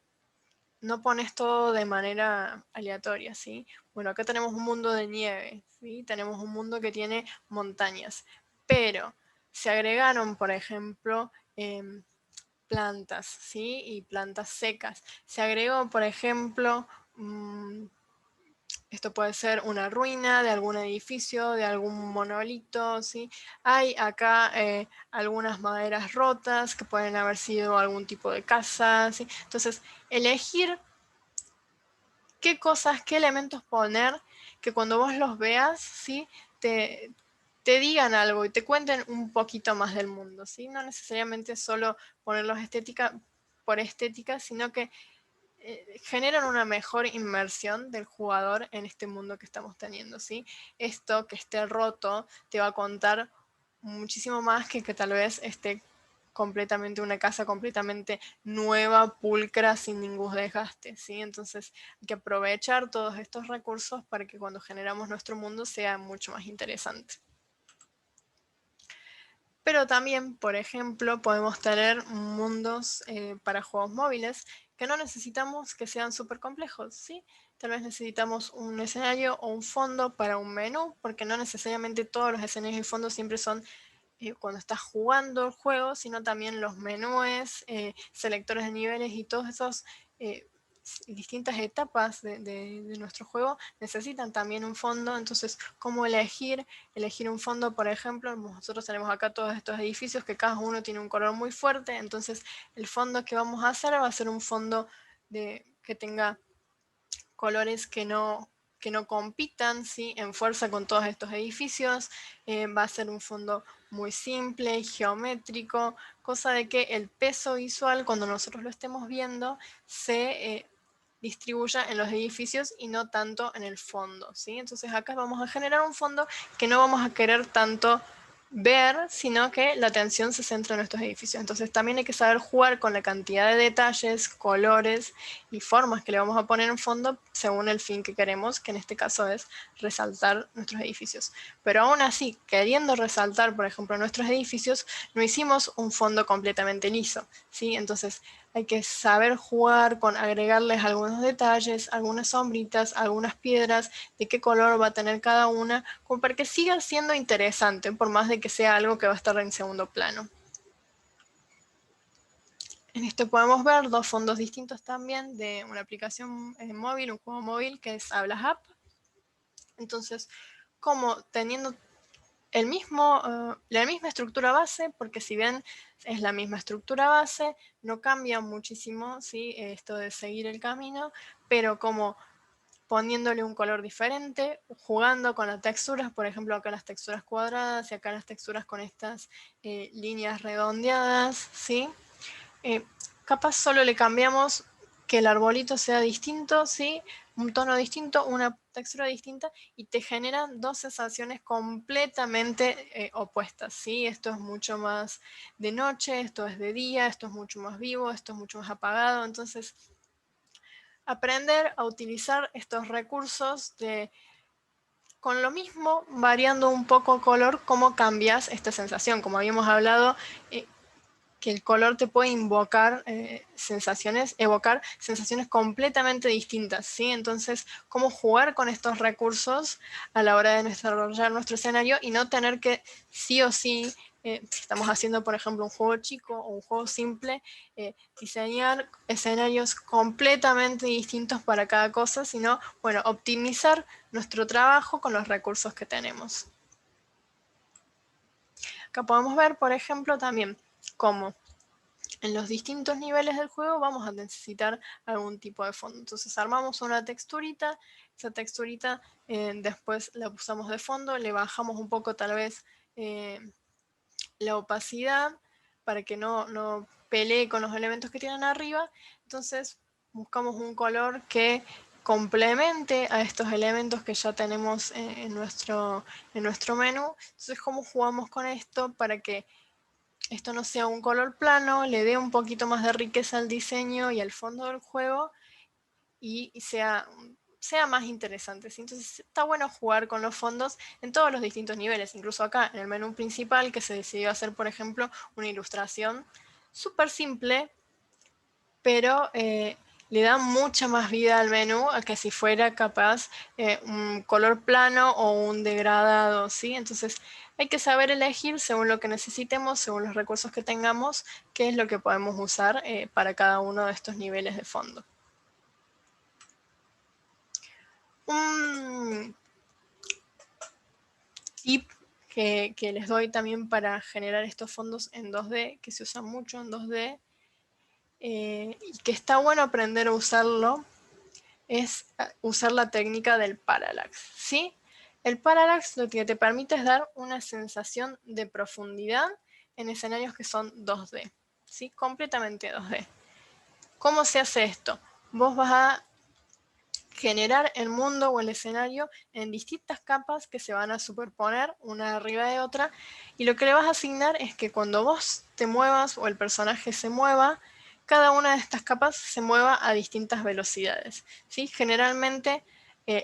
no pones todo de manera aleatoria, ¿sí? Bueno, acá tenemos un mundo de nieve, ¿sí? Tenemos un mundo que tiene montañas, pero se agregaron, por ejemplo, plantas, ¿sí? Y plantas secas. Se agregó, por ejemplo, esto puede ser una ruina de algún edificio, de algún monolito, ¿sí? Hay acá algunas maderas rotas que pueden haber sido algún tipo de casa, ¿sí? Entonces, elegir qué cosas, qué elementos poner, que cuando vos los veas, ¿sí? Te digan algo y te cuenten un poquito más del mundo, ¿sí? No necesariamente solo ponerlos por estética, sino que generan una mejor inmersión del jugador en este mundo que estamos teniendo, ¿sí? Esto que esté roto te va a contar muchísimo más que tal vez esté completamente una casa completamente nueva, pulcra, sin ningún desgaste, ¿sí? Entonces hay que aprovechar todos estos recursos para que cuando generamos nuestro mundo sea mucho más interesante. Pero también, por ejemplo, podemos tener mundos para juegos móviles que no necesitamos que sean súper complejos, ¿sí? Tal vez necesitamos un escenario o un fondo para un menú, porque no necesariamente todos los escenarios y fondos siempre son cuando estás jugando el juego, sino también los menús, selectores de niveles y todos esos distintas etapas de nuestro juego necesitan también un fondo. Entonces, ¿cómo elegir? Elegir un fondo, por ejemplo, nosotros tenemos acá todos estos edificios que cada uno tiene un color muy fuerte, entonces el fondo que vamos a hacer va a ser un fondo que tenga colores que no compitan, ¿sí? En fuerza con todos estos edificios. Va a ser un fondo muy simple, geométrico, cosa de que el peso visual cuando nosotros lo estemos viendo se distribuya en los edificios y no tanto en el fondo, ¿sí? Entonces acá vamos a generar un fondo que no vamos a querer tanto ver, sino que la atención se centra en estos edificios. Entonces también hay que saber jugar con la cantidad de detalles, colores y formas que le vamos a poner en fondo según el fin que queremos, que en este caso es resaltar nuestros edificios. Pero aún así, queriendo resaltar, por ejemplo, nuestros edificios, no hicimos un fondo completamente liso, ¿sí? Entonces hay que saber jugar con agregarles algunos detalles, algunas sombritas, algunas piedras, de qué color va a tener cada una, como para que siga siendo interesante, por más de que sea algo que va a estar en segundo plano. En esto podemos ver dos fondos distintos también de una aplicación móvil, un juego móvil que es Hablas App. Entonces, como teniendo la misma estructura base, porque si bien es la misma estructura base, no cambia muchísimo, ¿sí? Esto de seguir el camino, pero como poniéndole un color diferente, jugando con las texturas, por ejemplo acá las texturas cuadradas y acá las texturas con estas líneas redondeadas, ¿sí? Capaz solo le cambiamos que el arbolito sea distinto, ¿sí? Un tono distinto, una textura distinta, y te generan dos sensaciones completamente opuestas, ¿sí? Esto es mucho más de noche, esto es de día, esto es mucho más vivo, esto es mucho más apagado. Entonces, aprender a utilizar estos recursos con lo mismo, variando un poco color, cómo cambias esta sensación. Como habíamos hablado, que el color te puede evocar sensaciones completamente distintas, ¿sí? Entonces, cómo jugar con estos recursos a la hora de desarrollar nuestro escenario y no tener que sí o sí si estamos haciendo, por ejemplo, un juego chico o un juego simple, diseñar escenarios completamente distintos para cada cosa, sino, bueno, optimizar nuestro trabajo con los recursos que tenemos. Acá podemos ver, por ejemplo, también cómo en los distintos niveles del juego vamos a necesitar algún tipo de fondo. Entonces armamos una texturita, esa texturita después la usamos de fondo, le bajamos un poco tal vez la opacidad para que no pelee con los elementos que tienen arriba. Entonces buscamos un color que complemente a estos elementos que ya tenemos en nuestro menú. Entonces, ¿cómo jugamos con esto para que esto no sea un color plano, le dé un poquito más de riqueza al diseño y al fondo del juego y sea más interesante? ¿Sí? Entonces está bueno jugar con los fondos en todos los distintos niveles, incluso acá en el menú principal, que se decidió hacer, por ejemplo, una ilustración súper simple, pero le da mucha más vida al menú a que si fuera capaz un color plano o un degradado, ¿sí? Entonces hay que saber elegir según lo que necesitemos, según los recursos que tengamos, qué es lo que podemos usar para cada uno de estos niveles de fondo. Un tip que les doy también para generar estos fondos en 2D, que se usa mucho en 2D, y que está bueno aprender a usarlo, es usar la técnica del parallax, ¿sí? El parallax lo que te permite es dar una sensación de profundidad en escenarios que son 2D, ¿sí? Completamente 2D. ¿Cómo se hace esto? Vos vas a generar el mundo o el escenario en distintas capas que se van a superponer una arriba de otra, y lo que le vas a asignar es que cuando vos te muevas o el personaje se mueva, cada una de estas capas se mueva a distintas velocidades, ¿sí? Generalmente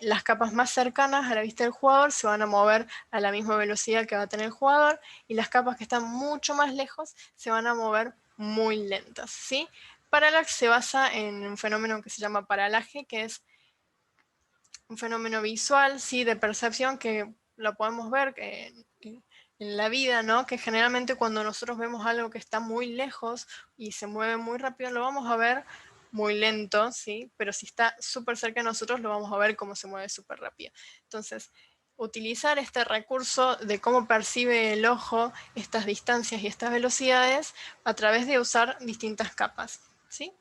las capas más cercanas a la vista del jugador se van a mover a la misma velocidad que va a tener el jugador, y las capas que están mucho más lejos se van a mover muy lentas, ¿sí? Parallax se basa en un fenómeno que se llama paralaje, que es un fenómeno visual, sí, de percepción, que lo podemos ver en la vida, ¿no? Que generalmente cuando nosotros vemos algo que está muy lejos y se mueve muy rápido, lo vamos a ver muy lento, ¿sí? Pero si está súper cerca de nosotros, lo vamos a ver cómo se mueve súper rápido. Entonces, utilizar este recurso de cómo percibe el ojo estas distancias y estas velocidades a través de usar distintas capas, ¿sí?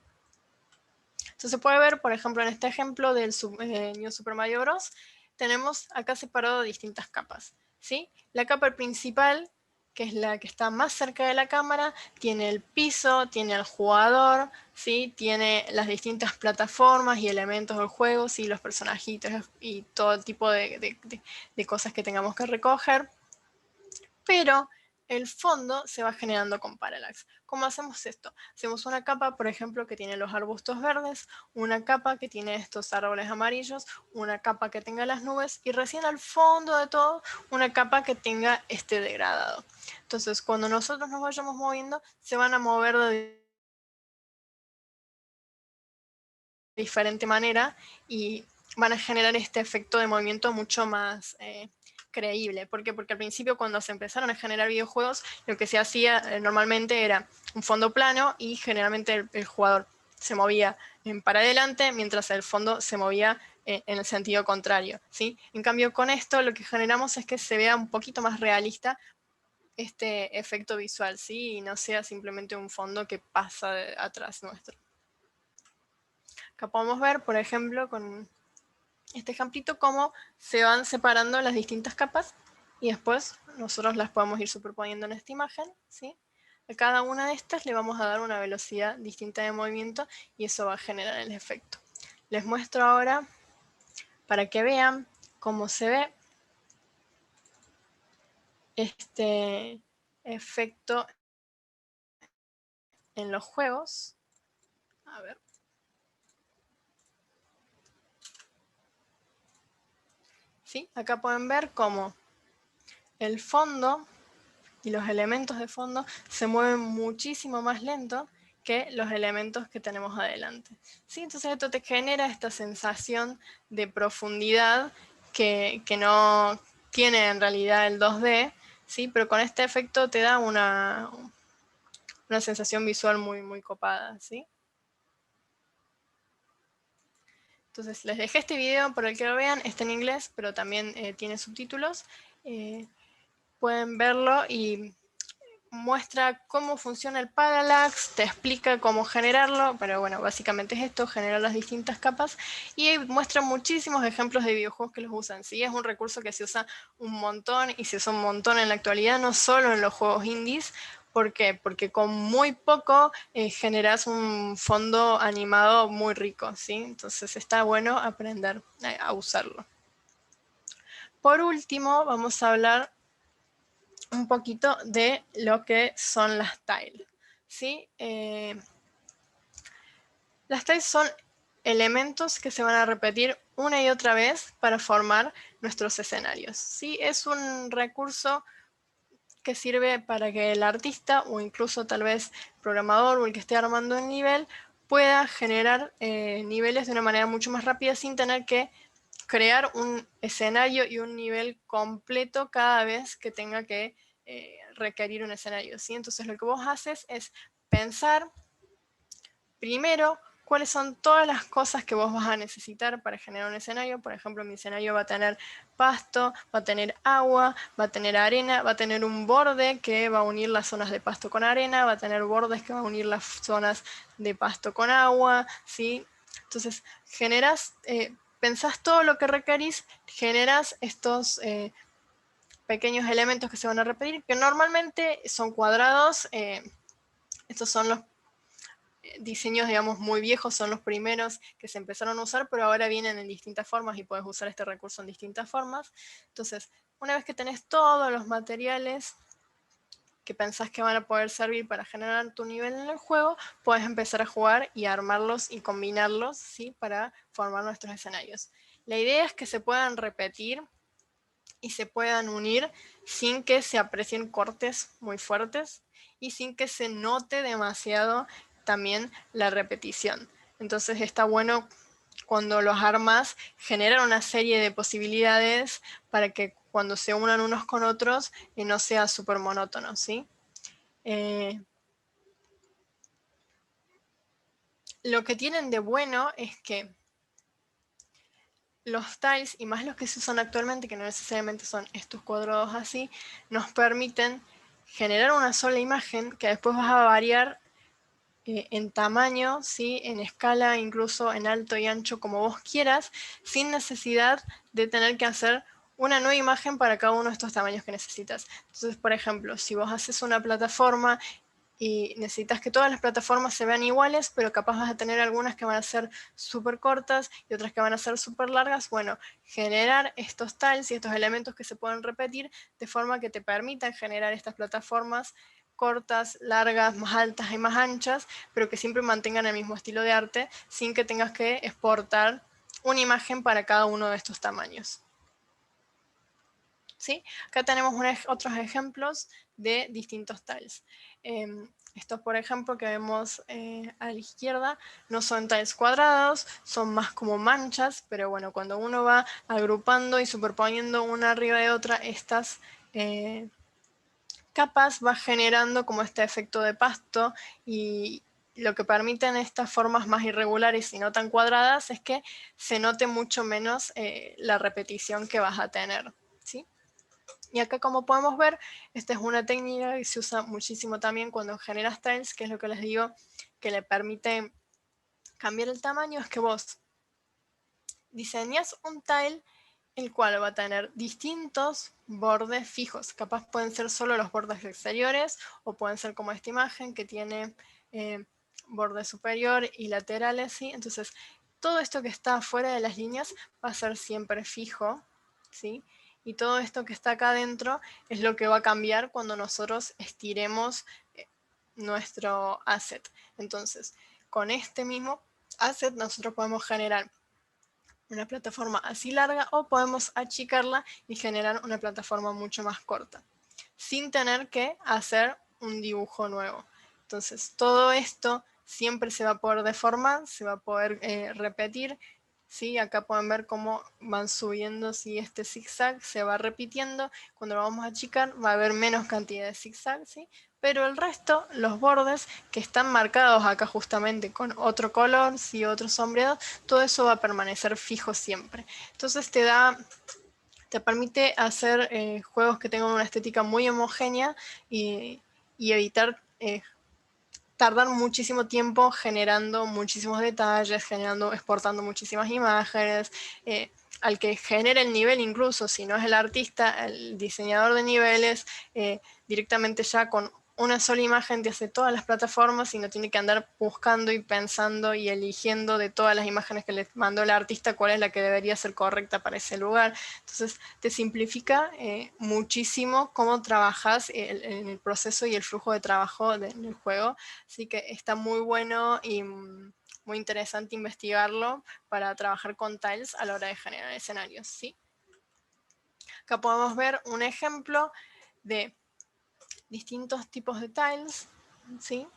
Entonces se puede ver, por ejemplo, en este ejemplo del New Super Mario Bros., tenemos acá separado distintas capas, ¿sí? La capa principal, que es la que está más cerca de la cámara, tiene el piso, tiene el jugador, ¿sí? Tiene las distintas plataformas y elementos del juego, ¿sí? Los personajitos y todo tipo de cosas que tengamos que recoger. Pero el fondo se va generando con parallax. ¿Cómo hacemos esto? Hacemos una capa, por ejemplo, que tiene los arbustos verdes, una capa que tiene estos árboles amarillos, una capa que tenga las nubes, y recién al fondo de todo, una capa que tenga este degradado. Entonces, cuando nosotros nos vayamos moviendo, se van a mover de diferente manera y van a generar este efecto de movimiento mucho más creíble. ¿Por qué? Porque al principio, cuando se empezaron a generar videojuegos, lo que se hacía normalmente era un fondo plano y generalmente el jugador se movía para adelante mientras el fondo se movía en el sentido contrario, ¿sí? En cambio, con esto lo que generamos es que se vea un poquito más realista este efecto visual, ¿sí? Y no sea simplemente un fondo que pasa atrás nuestro. Acá podemos ver, por ejemplo, con este ejemplito, cómo se van separando las distintas capas y después nosotros las podemos ir superponiendo en esta imagen, ¿sí? A cada una de estas le vamos a dar una velocidad distinta de movimiento y eso va a generar el efecto. Les muestro ahora para que vean cómo se ve este efecto en los juegos. A ver. ¿Sí? Acá pueden ver cómo el fondo y los elementos de fondo se mueven muchísimo más lento que los elementos que tenemos adelante, ¿sí? Entonces esto te genera esta sensación de profundidad que no tiene en realidad el 2D, ¿sí? Pero con este efecto te da una sensación visual muy, muy copada, ¿sí? Entonces les dejé este video para el que lo vean, está en inglés, pero también tiene subtítulos. Pueden verlo y muestra cómo funciona el parallax, te explica cómo generarlo, pero bueno, básicamente es esto, generar las distintas capas, y muestra muchísimos ejemplos de videojuegos que los usan, ¿sí? Es un recurso que se usa un montón, y se usa un montón en la actualidad, no solo en los juegos indies. ¿Por qué? Porque con muy poco generas un fondo animado muy rico, ¿sí? Entonces está bueno aprender a usarlo. Por último, vamos a hablar un poquito de lo que son las tiles, ¿sí? Las tiles son elementos que se van a repetir una y otra vez para formar nuestros escenarios, ¿sí? Es un recurso que sirve para que el artista o incluso tal vez el programador o el que esté armando el nivel pueda generar niveles de una manera mucho más rápida sin tener que crear un escenario y un nivel completo cada vez que tenga que requerir un escenario, ¿sí? Entonces lo que vos haces es pensar primero cuáles son todas las cosas que vos vas a necesitar para generar un escenario. Por ejemplo, mi escenario va a tener pasto, va a tener agua, va a tener arena, va a tener un borde que va a unir las zonas de pasto con arena, va a tener bordes que va a unir las zonas de pasto con agua, ¿sí? Entonces, pensás todo lo que requerís, generas estos pequeños elementos que se van a repetir, que normalmente son cuadrados. Estos son los diseños, digamos, muy viejos, son los primeros que se empezaron a usar, pero ahora vienen en distintas formas y puedes usar este recurso en distintas formas. Entonces, una vez que tenés todos los materiales que pensás que van a poder servir para generar tu nivel en el juego, puedes empezar a jugar y armarlos y combinarlos, ¿sí? Para formar nuestros escenarios. La idea es que se puedan repetir y se puedan unir sin que se aprecien cortes muy fuertes y sin que se note demasiado también la repetición. Entonces está bueno cuando los armas generar una serie de posibilidades para que cuando se unan unos con otros no sea súper monótono, ¿sí? Lo que tienen de bueno es que los tiles, y más los que se usan actualmente, que no necesariamente son estos cuadrados así, nos permiten generar una sola imagen que después vas a variar en tamaño, ¿sí? En escala, incluso en alto y ancho, como vos quieras, sin necesidad de tener que hacer una nueva imagen para cada uno de estos tamaños que necesitas. Entonces, por ejemplo, si vos haces una plataforma y necesitas que todas las plataformas se vean iguales, pero capaz vas a tener algunas que van a ser súper cortas y otras que van a ser súper largas. Bueno, generar estos tiles y estos elementos que se pueden repetir de forma que te permitan generar estas plataformas cortas, largas, más altas y más anchas, pero que siempre mantengan el mismo estilo de arte sin que tengas que exportar una imagen para cada uno de estos tamaños. ¿Sí? Acá tenemos otros ejemplos de distintos tiles. Estos, por ejemplo, que vemos a la izquierda, no son tiles cuadrados, son más como manchas, pero bueno, cuando uno va agrupando y superponiendo una arriba de otra, estas capas va generando como este efecto de pasto, y lo que permiten estas formas más irregulares y no tan cuadradas es que se note mucho menos la repetición que vas a tener, ¿sí? Y acá, como podemos ver, esta es una técnica que se usa muchísimo también cuando generas tiles, que es lo que les digo, que le permite cambiar el tamaño. Es que vos diseñas un tile el cual va a tener distintos bordes fijos. Capaz pueden ser solo los bordes exteriores o pueden ser como esta imagen que tiene borde superior y laterales, ¿sí? Entonces, todo esto que está fuera de las líneas va a ser siempre fijo, ¿sí? Y todo esto que está acá adentro es lo que va a cambiar cuando nosotros estiremos nuestro asset. Entonces, con este mismo asset nosotros podemos generar una plataforma así larga o podemos achicarla y generar una plataforma mucho más corta, sin tener que hacer un dibujo nuevo. Entonces, todo esto siempre se va a poder deformar, se va a poder repetir, ¿sí? Acá pueden ver cómo van subiendo, si este zigzag se va repitiendo. Cuando lo vamos a achicar va a haber menos cantidad de zigzag, ¿sí? Pero el resto, los bordes que están marcados acá justamente con otro color, ¿sí? Otro sombreado, todo eso va a permanecer fijo siempre. Entonces te permite hacer juegos que tengan una estética muy homogénea y evitar tardar muchísimo tiempo generando muchísimos detalles, exportando muchísimas imágenes. Al que genere el nivel, incluso si no es el artista, el diseñador de niveles, directamente ya con una sola imagen te hace todas las plataformas y no tiene que andar buscando y pensando y eligiendo de todas las imágenes que le mandó el artista cuál es la que debería ser correcta para ese lugar. Entonces te simplifica muchísimo cómo trabajas en el proceso y el flujo de trabajo del juego. Así que está muy bueno y muy interesante investigarlo para trabajar con tiles a la hora de generar escenarios, ¿sí? Acá podemos ver un ejemplo de distintos tipos de tiles, ¿sí?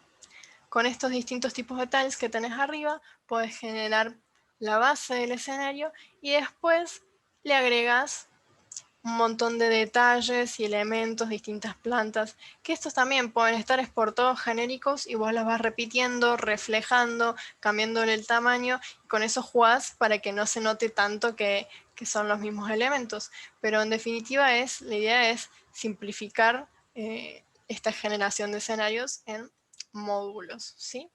Con estos distintos tipos de tiles que tenés arriba, puedes generar la base del escenario y después le agregas un montón de detalles y elementos, distintas plantas, que estos también pueden estar por todos genéricos y vos las vas repitiendo, reflejando, cambiándole el tamaño, y con eso jugás para que no se note tanto que son los mismos elementos. Pero en definitiva la idea es simplificar esta generación de escenarios en módulos, ¿sí?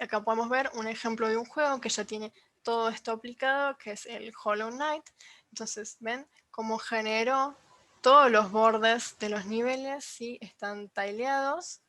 Acá podemos ver un ejemplo de un juego que ya tiene todo esto aplicado, que es el Hollow Knight. Entonces, ¿ven cómo generó todos los bordes de los niveles? ¿Sí? Están tileados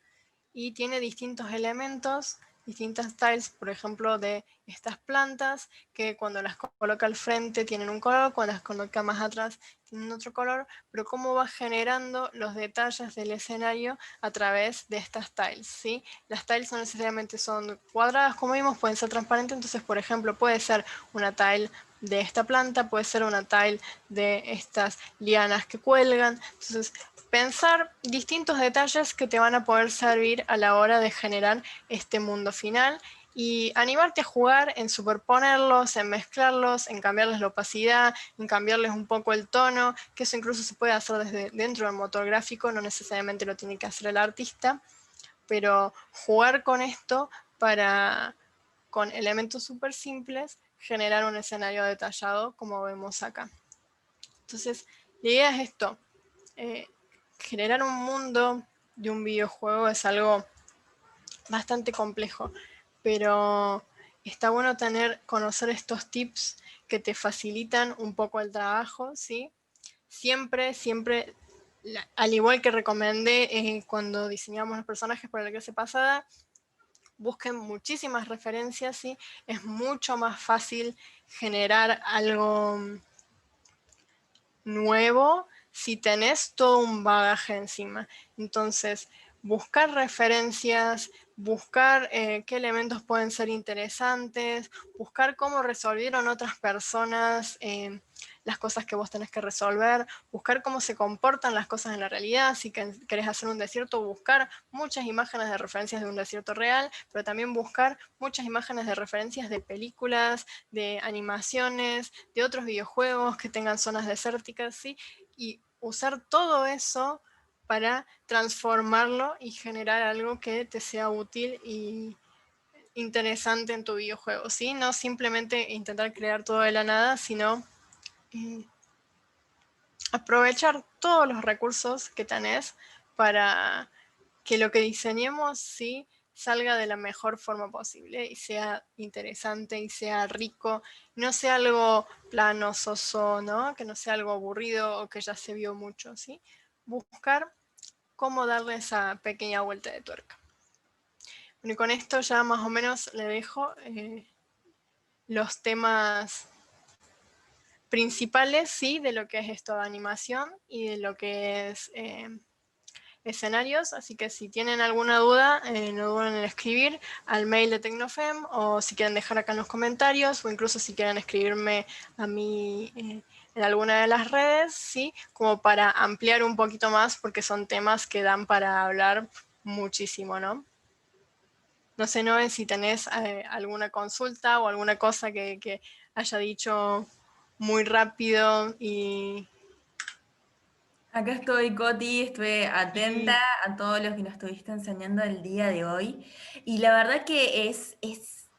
y tiene distintos elementos, distintas tiles, por ejemplo, de estas plantas, que cuando las coloca al frente tienen un color, cuando las coloca más atrás tienen otro color, pero cómo va generando los detalles del escenario a través de estas tiles, ¿sí? Las tiles no necesariamente son cuadradas, como vimos, pueden ser transparentes, entonces, por ejemplo, puede ser una tile de esta planta, puede ser una tile de estas lianas que cuelgan. Entonces, pensar distintos detalles que te van a poder servir a la hora de generar este mundo final y animarte a jugar en superponerlos, en mezclarlos, en cambiarles la opacidad, en cambiarles un poco el tono, que eso incluso se puede hacer desde dentro del motor gráfico, no necesariamente lo tiene que hacer el artista, pero jugar con esto para, con elementos súper simples, generar un escenario detallado como vemos acá. Entonces, la idea es esto. Generar un mundo de un videojuego es algo bastante complejo, pero está bueno conocer estos tips que te facilitan un poco el trabajo, ¿sí? Siempre, al igual que recomendé cuando diseñamos los personajes para la clase pasada, busquen muchísimas referencias, ¿sí? Es mucho más fácil generar algo nuevo si tenés todo un bagaje encima. Entonces, buscar referencias, buscar qué elementos pueden ser interesantes, buscar cómo resolvieron otras personas las cosas que vos tenés que resolver, buscar cómo se comportan las cosas en la realidad, si querés hacer un desierto, buscar muchas imágenes de referencias de un desierto real, pero también buscar muchas imágenes de referencias de películas, de animaciones, de otros videojuegos que tengan zonas desérticas, ¿sí? Y usar todo eso para transformarlo y generar algo que te sea útil y interesante en tu videojuego, ¿sí? No simplemente intentar crear todo de la nada, sino aprovechar todos los recursos que tenés para que lo que diseñemos, ¿sí?, salga de la mejor forma posible y sea interesante y sea rico, no sea algo plano, soso, ¿no? Que no sea algo aburrido o que ya se vio mucho, ¿sí? Buscar cómo darle esa pequeña vuelta de tuerca. Bueno, y con esto ya más o menos le dejo los temas principales, sí, de lo que es esto de animación y de lo que es escenarios, así que si tienen alguna duda, no duden en escribir al mail de Tecnofem, o si quieren dejar acá en los comentarios, o incluso si quieren escribirme a mí en alguna de las redes, ¿sí? Como para ampliar un poquito más, porque son temas que dan para hablar muchísimo, ¿no? No sé, Noé, si tenés alguna consulta o alguna cosa que haya dicho muy rápido y Acá estoy, Coti, estuve atenta y a todo lo que nos estuviste enseñando el día de hoy. Y la verdad que es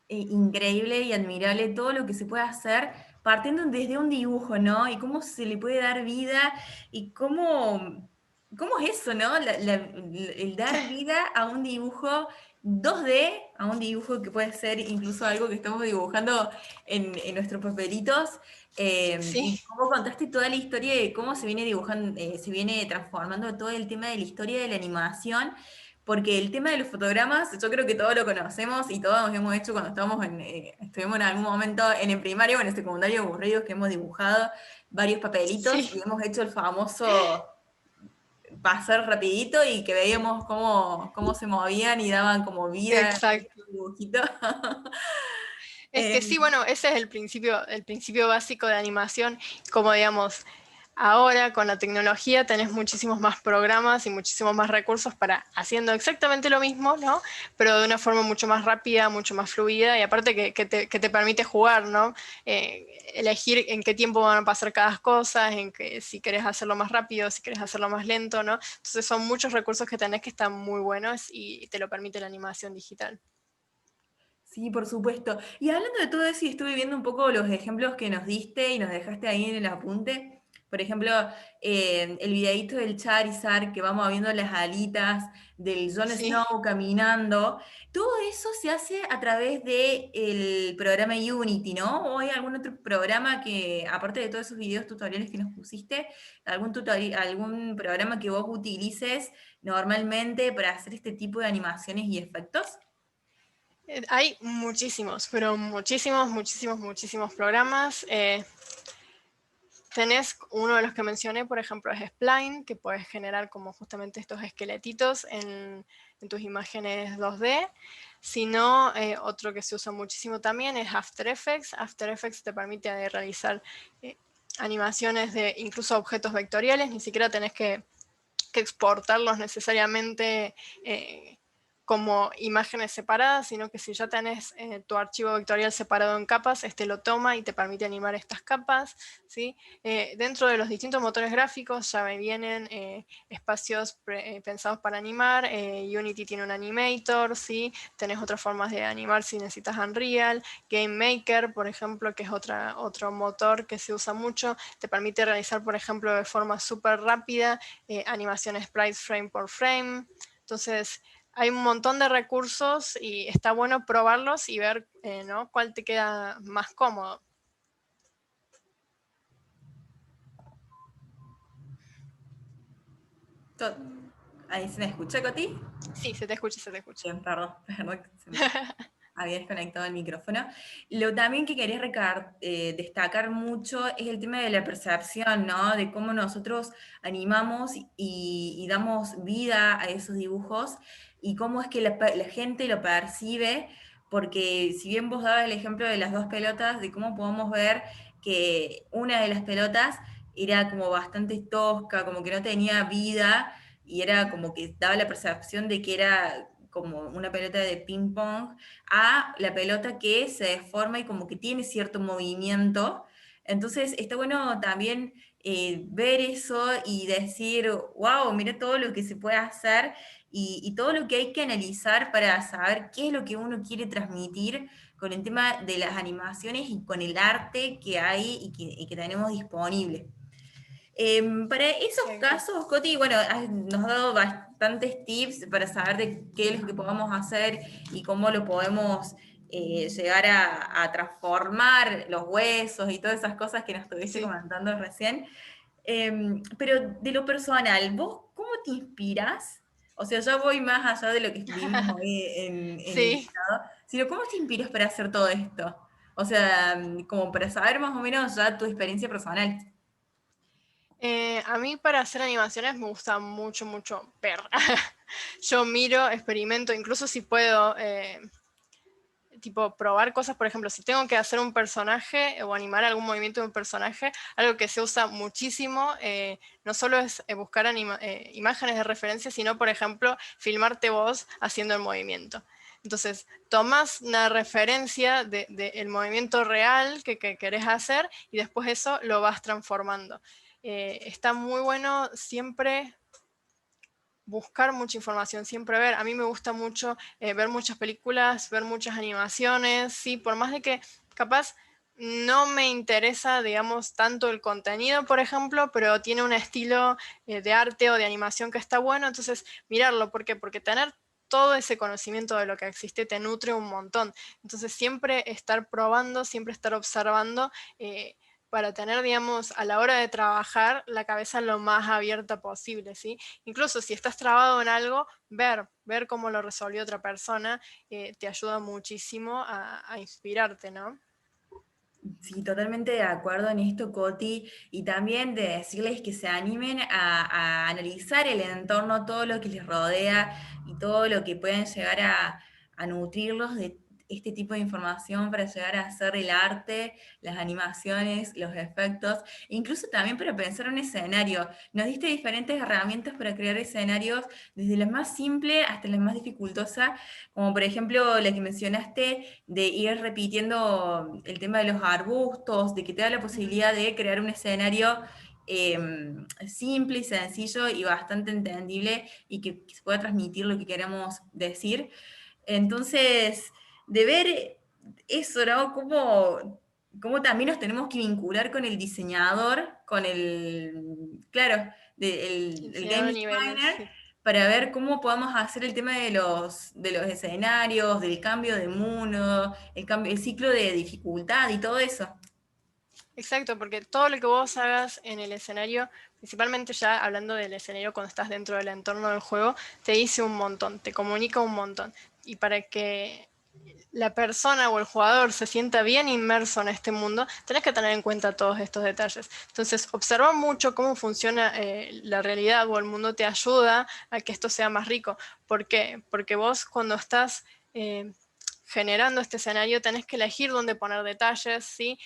increíble y admirable todo lo que se puede hacer partiendo desde un dibujo, ¿no? Y cómo se le puede dar vida y cómo es eso, ¿no? El dar vida a un dibujo 2D, a un dibujo que puede ser incluso algo que estamos dibujando en nuestros papelitos. Y sí, cómo contaste toda la historia de cómo se viene dibujando, se viene transformando todo el tema de la historia de la animación, porque el tema de los fotogramas, yo creo que todos lo conocemos y todos hemos hecho cuando estuvimos en algún momento en el primario o en el secundario aburridos, que hemos dibujado varios papelitos y sí, hemos hecho el famoso pasar rapidito y que veíamos cómo se movían y daban como vida a ese exacto. dibujito. Es que sí, bueno, ese es el principio básico de animación, como digamos, ahora con la tecnología tenés muchísimos más programas y muchísimos más recursos para haciendo exactamente lo mismo, ¿no? Pero de una forma mucho más rápida, mucho más fluida y aparte que te permite jugar, ¿no? Elegir en qué tiempo van a pasar cada cosa, en que si querés hacerlo más rápido, si querés hacerlo más lento, ¿no? Entonces son muchos recursos que tenés que están muy buenos y te lo permite la animación digital. Sí, por supuesto. Y hablando de todo eso, y estuve viendo un poco los ejemplos que nos diste y nos dejaste ahí en el apunte. Por ejemplo, el videíto del Charizard, que vamos viendo las alitas, del Jon Sí. Snow caminando. Todo eso se hace a través del programa Unity, ¿no? ¿O hay algún otro programa que, aparte de todos esos videos tutoriales que nos pusiste, algún programa que vos utilices normalmente para hacer este tipo de animaciones y efectos? Hay muchísimos, pero muchísimos, muchísimos, muchísimos programas. Tenés uno de los que mencioné, por ejemplo, es Spline, que puedes generar como justamente estos esqueletitos en tus imágenes 2D. Si no, otro que se usa muchísimo también es After Effects. After Effects te permite realizar eh, animaciones de incluso objetos vectoriales, ni siquiera tenés que exportarlos necesariamente como imágenes separadas, sino que si ya tenés tu archivo vectorial separado en capas, este lo toma y te permite animar estas capas, ¿sí? Dentro de los distintos motores gráficos ya me vienen espacios pensados para animar, Unity tiene un animator, ¿sí? Tenés otras formas de animar si necesitas Unreal, Game Maker, por ejemplo, que es otro motor que se usa mucho, te permite realizar, por ejemplo, de forma súper rápida animaciones sprites frame por frame. Entonces, hay un montón de recursos y está bueno probarlos y ver ¿no? cuál te queda más cómodo. To- ¿Ahí se me escucha, Coti? Sí, se te escucha, se te escucha. Bien, perdón, perdón, que se me había desconectado el micrófono. Lo también que quería destacar mucho es el tema de la percepción, ¿no? De cómo nosotros animamos y damos vida a esos dibujos y cómo es que la gente lo percibe, porque si bien vos dabas el ejemplo de las dos pelotas, de cómo podemos ver que una de las pelotas era como bastante tosca, como que no tenía vida y era como que daba la percepción de que era como una pelota de ping pong, a la pelota que se deforma y como que tiene cierto movimiento. Entonces está bueno también ver eso y decir, wow, mira todo lo que se puede hacer y todo lo que hay que analizar para saber qué es lo que uno quiere transmitir con el tema de las animaciones y con el arte que hay y que tenemos disponible. Para esos Exacto. casos, Coti, bueno, nos has dado bastantes tips para saber de qué es lo que podemos hacer y cómo lo podemos llegar a transformar los huesos y todas esas cosas que nos estuviste Sí. comentando recién. Pero de lo personal, ¿vos cómo te inspiras? O sea, yo voy más allá de lo que vimos hoy en el Sí. listado, sino ¿cómo te inspiras para hacer todo esto? O sea, como para saber más o menos ya tu experiencia personal. A mí para hacer animaciones me gusta mucho, mucho ver. Yo miro, experimento, incluso si puedo tipo probar cosas, por ejemplo, si tengo que hacer un personaje o animar algún movimiento de un personaje, algo que se usa muchísimo, no solo es buscar imágenes de referencia, sino, por ejemplo, filmarte vos haciendo el movimiento. Entonces, tomas una referencia del movimiento real que querés hacer y después eso lo vas transformando. Está muy bueno siempre buscar mucha información, siempre ver. A mí me gusta mucho ver muchas películas, ver muchas animaciones, ¿sí? Por más de que capaz no me interesa, digamos, tanto el contenido, por ejemplo, pero tiene un estilo de arte o de animación que está bueno, entonces mirarlo. ¿Por qué? Porque tener todo ese conocimiento de lo que existe te nutre un montón. Entonces siempre estar probando, siempre estar observando, para tener, digamos, a la hora de trabajar la cabeza lo más abierta posible, ¿sí? Incluso si estás trabado en algo, ver cómo lo resolvió otra persona te ayuda muchísimo a inspirarte, ¿no? Sí, totalmente de acuerdo en esto, Coti, y también de decirles que se animen a analizar el entorno, todo lo que les rodea y todo lo que pueden llegar a nutrirlos de este tipo de información para llegar a hacer el arte, las animaciones, los efectos, incluso también para pensar un escenario. Nos diste diferentes herramientas para crear escenarios, desde las más simples hasta las más dificultosas, como por ejemplo la que mencionaste de ir repitiendo el tema de los arbustos, de que te da la Ujú. posibilidad de crear un escenario simple y sencillo y bastante entendible y que se pueda transmitir lo que queremos decir. Entonces, de ver eso, ¿no? Cómo también nos tenemos que vincular con el diseñador, con claro, El el diseñador game de niveles, designer, sí. para ver cómo podemos hacer el tema de los escenarios, del cambio de mundo, el ciclo de dificultad y todo eso. Exacto, porque todo lo que vos hagas en el escenario, principalmente ya hablando del escenario cuando estás dentro del entorno del juego, te dice un montón, te comunica un montón. Y para que la persona o el jugador se sienta bien inmerso en este mundo, tenés que tener en cuenta todos estos detalles. Entonces, observar mucho cómo funciona la realidad o el mundo te ayuda a que esto sea más rico. ¿Por qué? Porque vos cuando estás generando este escenario tenés que elegir dónde poner detalles, ¿sí?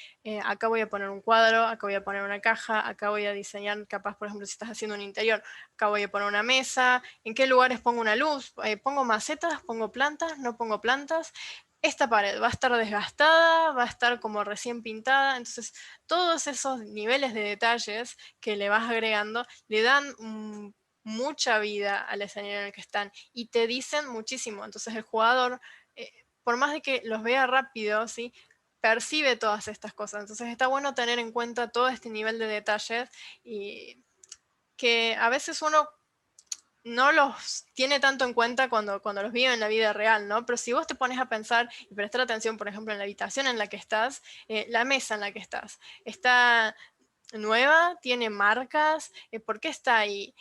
Acá voy a poner un cuadro, acá voy a poner una caja, acá voy a diseñar, capaz, por ejemplo, si estás haciendo un interior, acá voy a poner una mesa, en qué lugares pongo una luz, pongo macetas, pongo plantas, no pongo plantas. Esta pared va a estar desgastada, va a estar como recién pintada, entonces todos esos niveles de detalles que le vas agregando le dan mucha vida al escenario en el que están y te dicen muchísimo. Entonces el jugador, eh, por más de que los vea rápido, ¿sí? Percibe todas estas cosas. Entonces está bueno tener en cuenta todo este nivel de detalles y que a veces uno no los tiene tanto en cuenta cuando los vive en la vida real, ¿no? Pero si vos te pones a pensar y prestar atención, por ejemplo, en la habitación en la que estás, la mesa en la que estás, está nueva, tiene marcas, ¿por qué está ahí?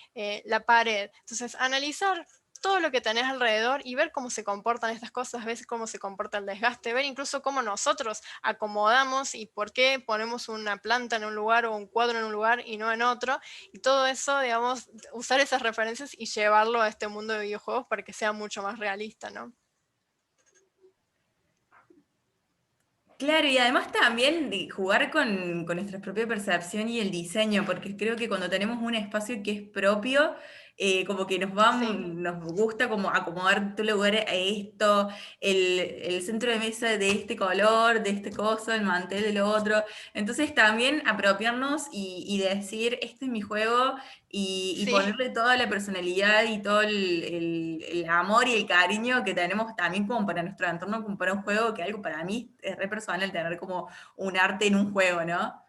La pared. Entonces, analizar todo lo que tenés alrededor y ver cómo se comportan estas cosas, ver cómo se comporta el desgaste, ver incluso cómo nosotros acomodamos y por qué ponemos una planta en un lugar o un cuadro en un lugar y no en otro. Y todo eso, digamos, usar esas referencias y llevarlo a este mundo de videojuegos para que sea mucho más realista, ¿no? Claro, y además también de jugar con nuestra propia percepción y el diseño, porque creo que cuando tenemos un espacio que es propio, como que Sí. nos gusta como acomodar tu lugar a esto, el centro de mesa de este color, de este coso, el mantel de lo otro. Entonces también apropiarnos y decir, este es mi juego, y Sí. ponerle toda la personalidad y todo el amor y el cariño que tenemos también como para nuestro entorno, como para un juego, que algo para mí es re personal tener como un arte en un juego, ¿no?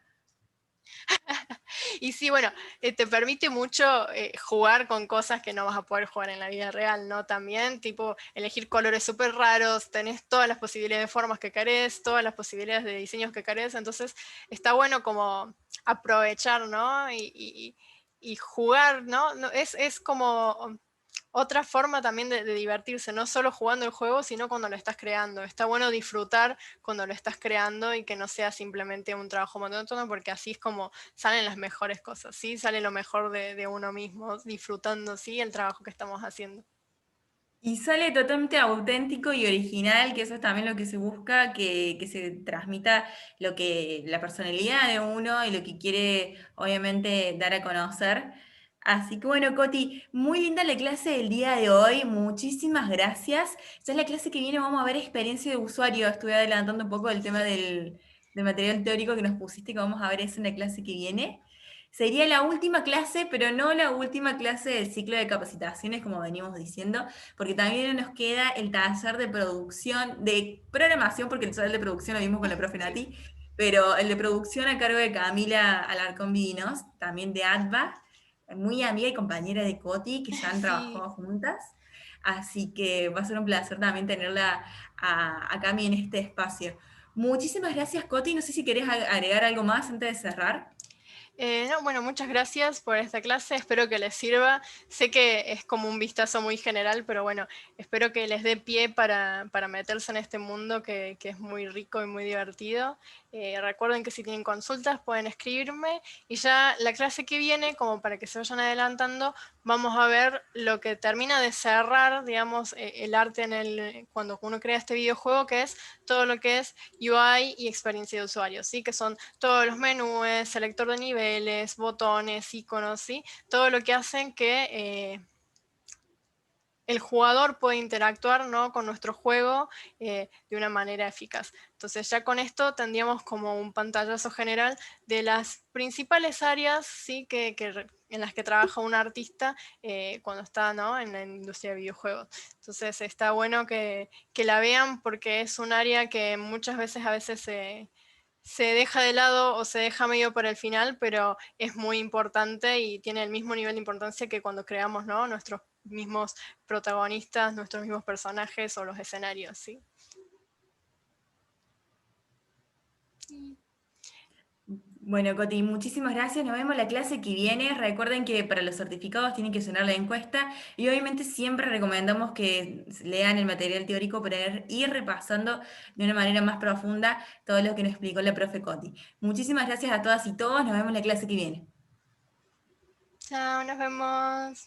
Y sí, bueno, te permite mucho jugar con cosas que no vas a poder jugar en la vida real, ¿no? También, tipo, elegir colores súper raros, tenés todas las posibilidades de formas que querés, todas las posibilidades de diseños que querés, entonces está bueno como aprovechar, ¿no? Y jugar, ¿no? Es como otra forma también de divertirse, no solo jugando el juego, sino cuando lo estás creando. Está bueno disfrutar cuando lo estás creando y que no sea simplemente un trabajo monótono, porque así es como salen las mejores cosas, ¿sí? Sale lo mejor de uno mismo, disfrutando, ¿sí? El trabajo que estamos haciendo. Y sale totalmente auténtico y original, que eso es también lo que se busca, que se transmita la personalidad de uno y lo que quiere, obviamente, dar a conocer. Así que bueno, Coti, muy linda la clase del día de hoy, muchísimas gracias. Ya en la clase que viene vamos a ver experiencia de usuario. Estuve adelantando un poco el tema del material teórico que nos pusiste, que vamos a ver eso en la clase que viene. Sería la última clase, pero no la última clase del ciclo de capacitaciones, como venimos diciendo, porque también nos queda el taller de producción, de programación, porque el taller de producción lo vimos con la profe Sí. Nati, pero el de producción a cargo de Camila Alarcón Vinos, también de ADVA, muy amiga y compañera de Coti, que ya han Sí. trabajado juntas. Así que va a ser un placer también tenerla a Cami en este espacio. Muchísimas gracias, Coti. No sé si querés agregar algo más antes de cerrar. No, bueno, muchas gracias por esta clase, espero que les sirva. Sé que es como un vistazo muy general, pero bueno, espero que les dé pie para meterse en este mundo que es muy rico y muy divertido. Recuerden que si tienen consultas pueden escribirme y ya la clase que viene, como para que se vayan adelantando, vamos a ver lo que termina de cerrar, digamos, el arte cuando uno crea este videojuego, que es todo lo que es UI y experiencia de usuario, ¿sí? Que son todos los menús, selector de niveles, botones, iconos, ¿sí? Todo lo que hacen que el jugador pueda interactuar, ¿no?, con nuestro juego de una manera eficaz. Entonces ya con esto tendríamos como un pantallazo general de las principales áreas, ¿sí?, en las que trabaja un artista cuando está, ¿no?, en la industria de videojuegos. Entonces está bueno que la vean porque es un área que muchas veces se deja de lado o se deja medio para el final, pero es muy importante y tiene el mismo nivel de importancia que cuando creamos, ¿no?, nuestros mismos protagonistas, nuestros mismos personajes o los escenarios, ¿sí? Bueno, Coti, muchísimas gracias. Nos vemos la clase que viene. Recuerden que para los certificados tienen que llenar la encuesta y obviamente siempre recomendamos que lean el material teórico para ir repasando de una manera más profunda todo lo que nos explicó la profe Coti. Muchísimas gracias a todas y todos. Nos vemos la clase que viene. Chao, nos vemos.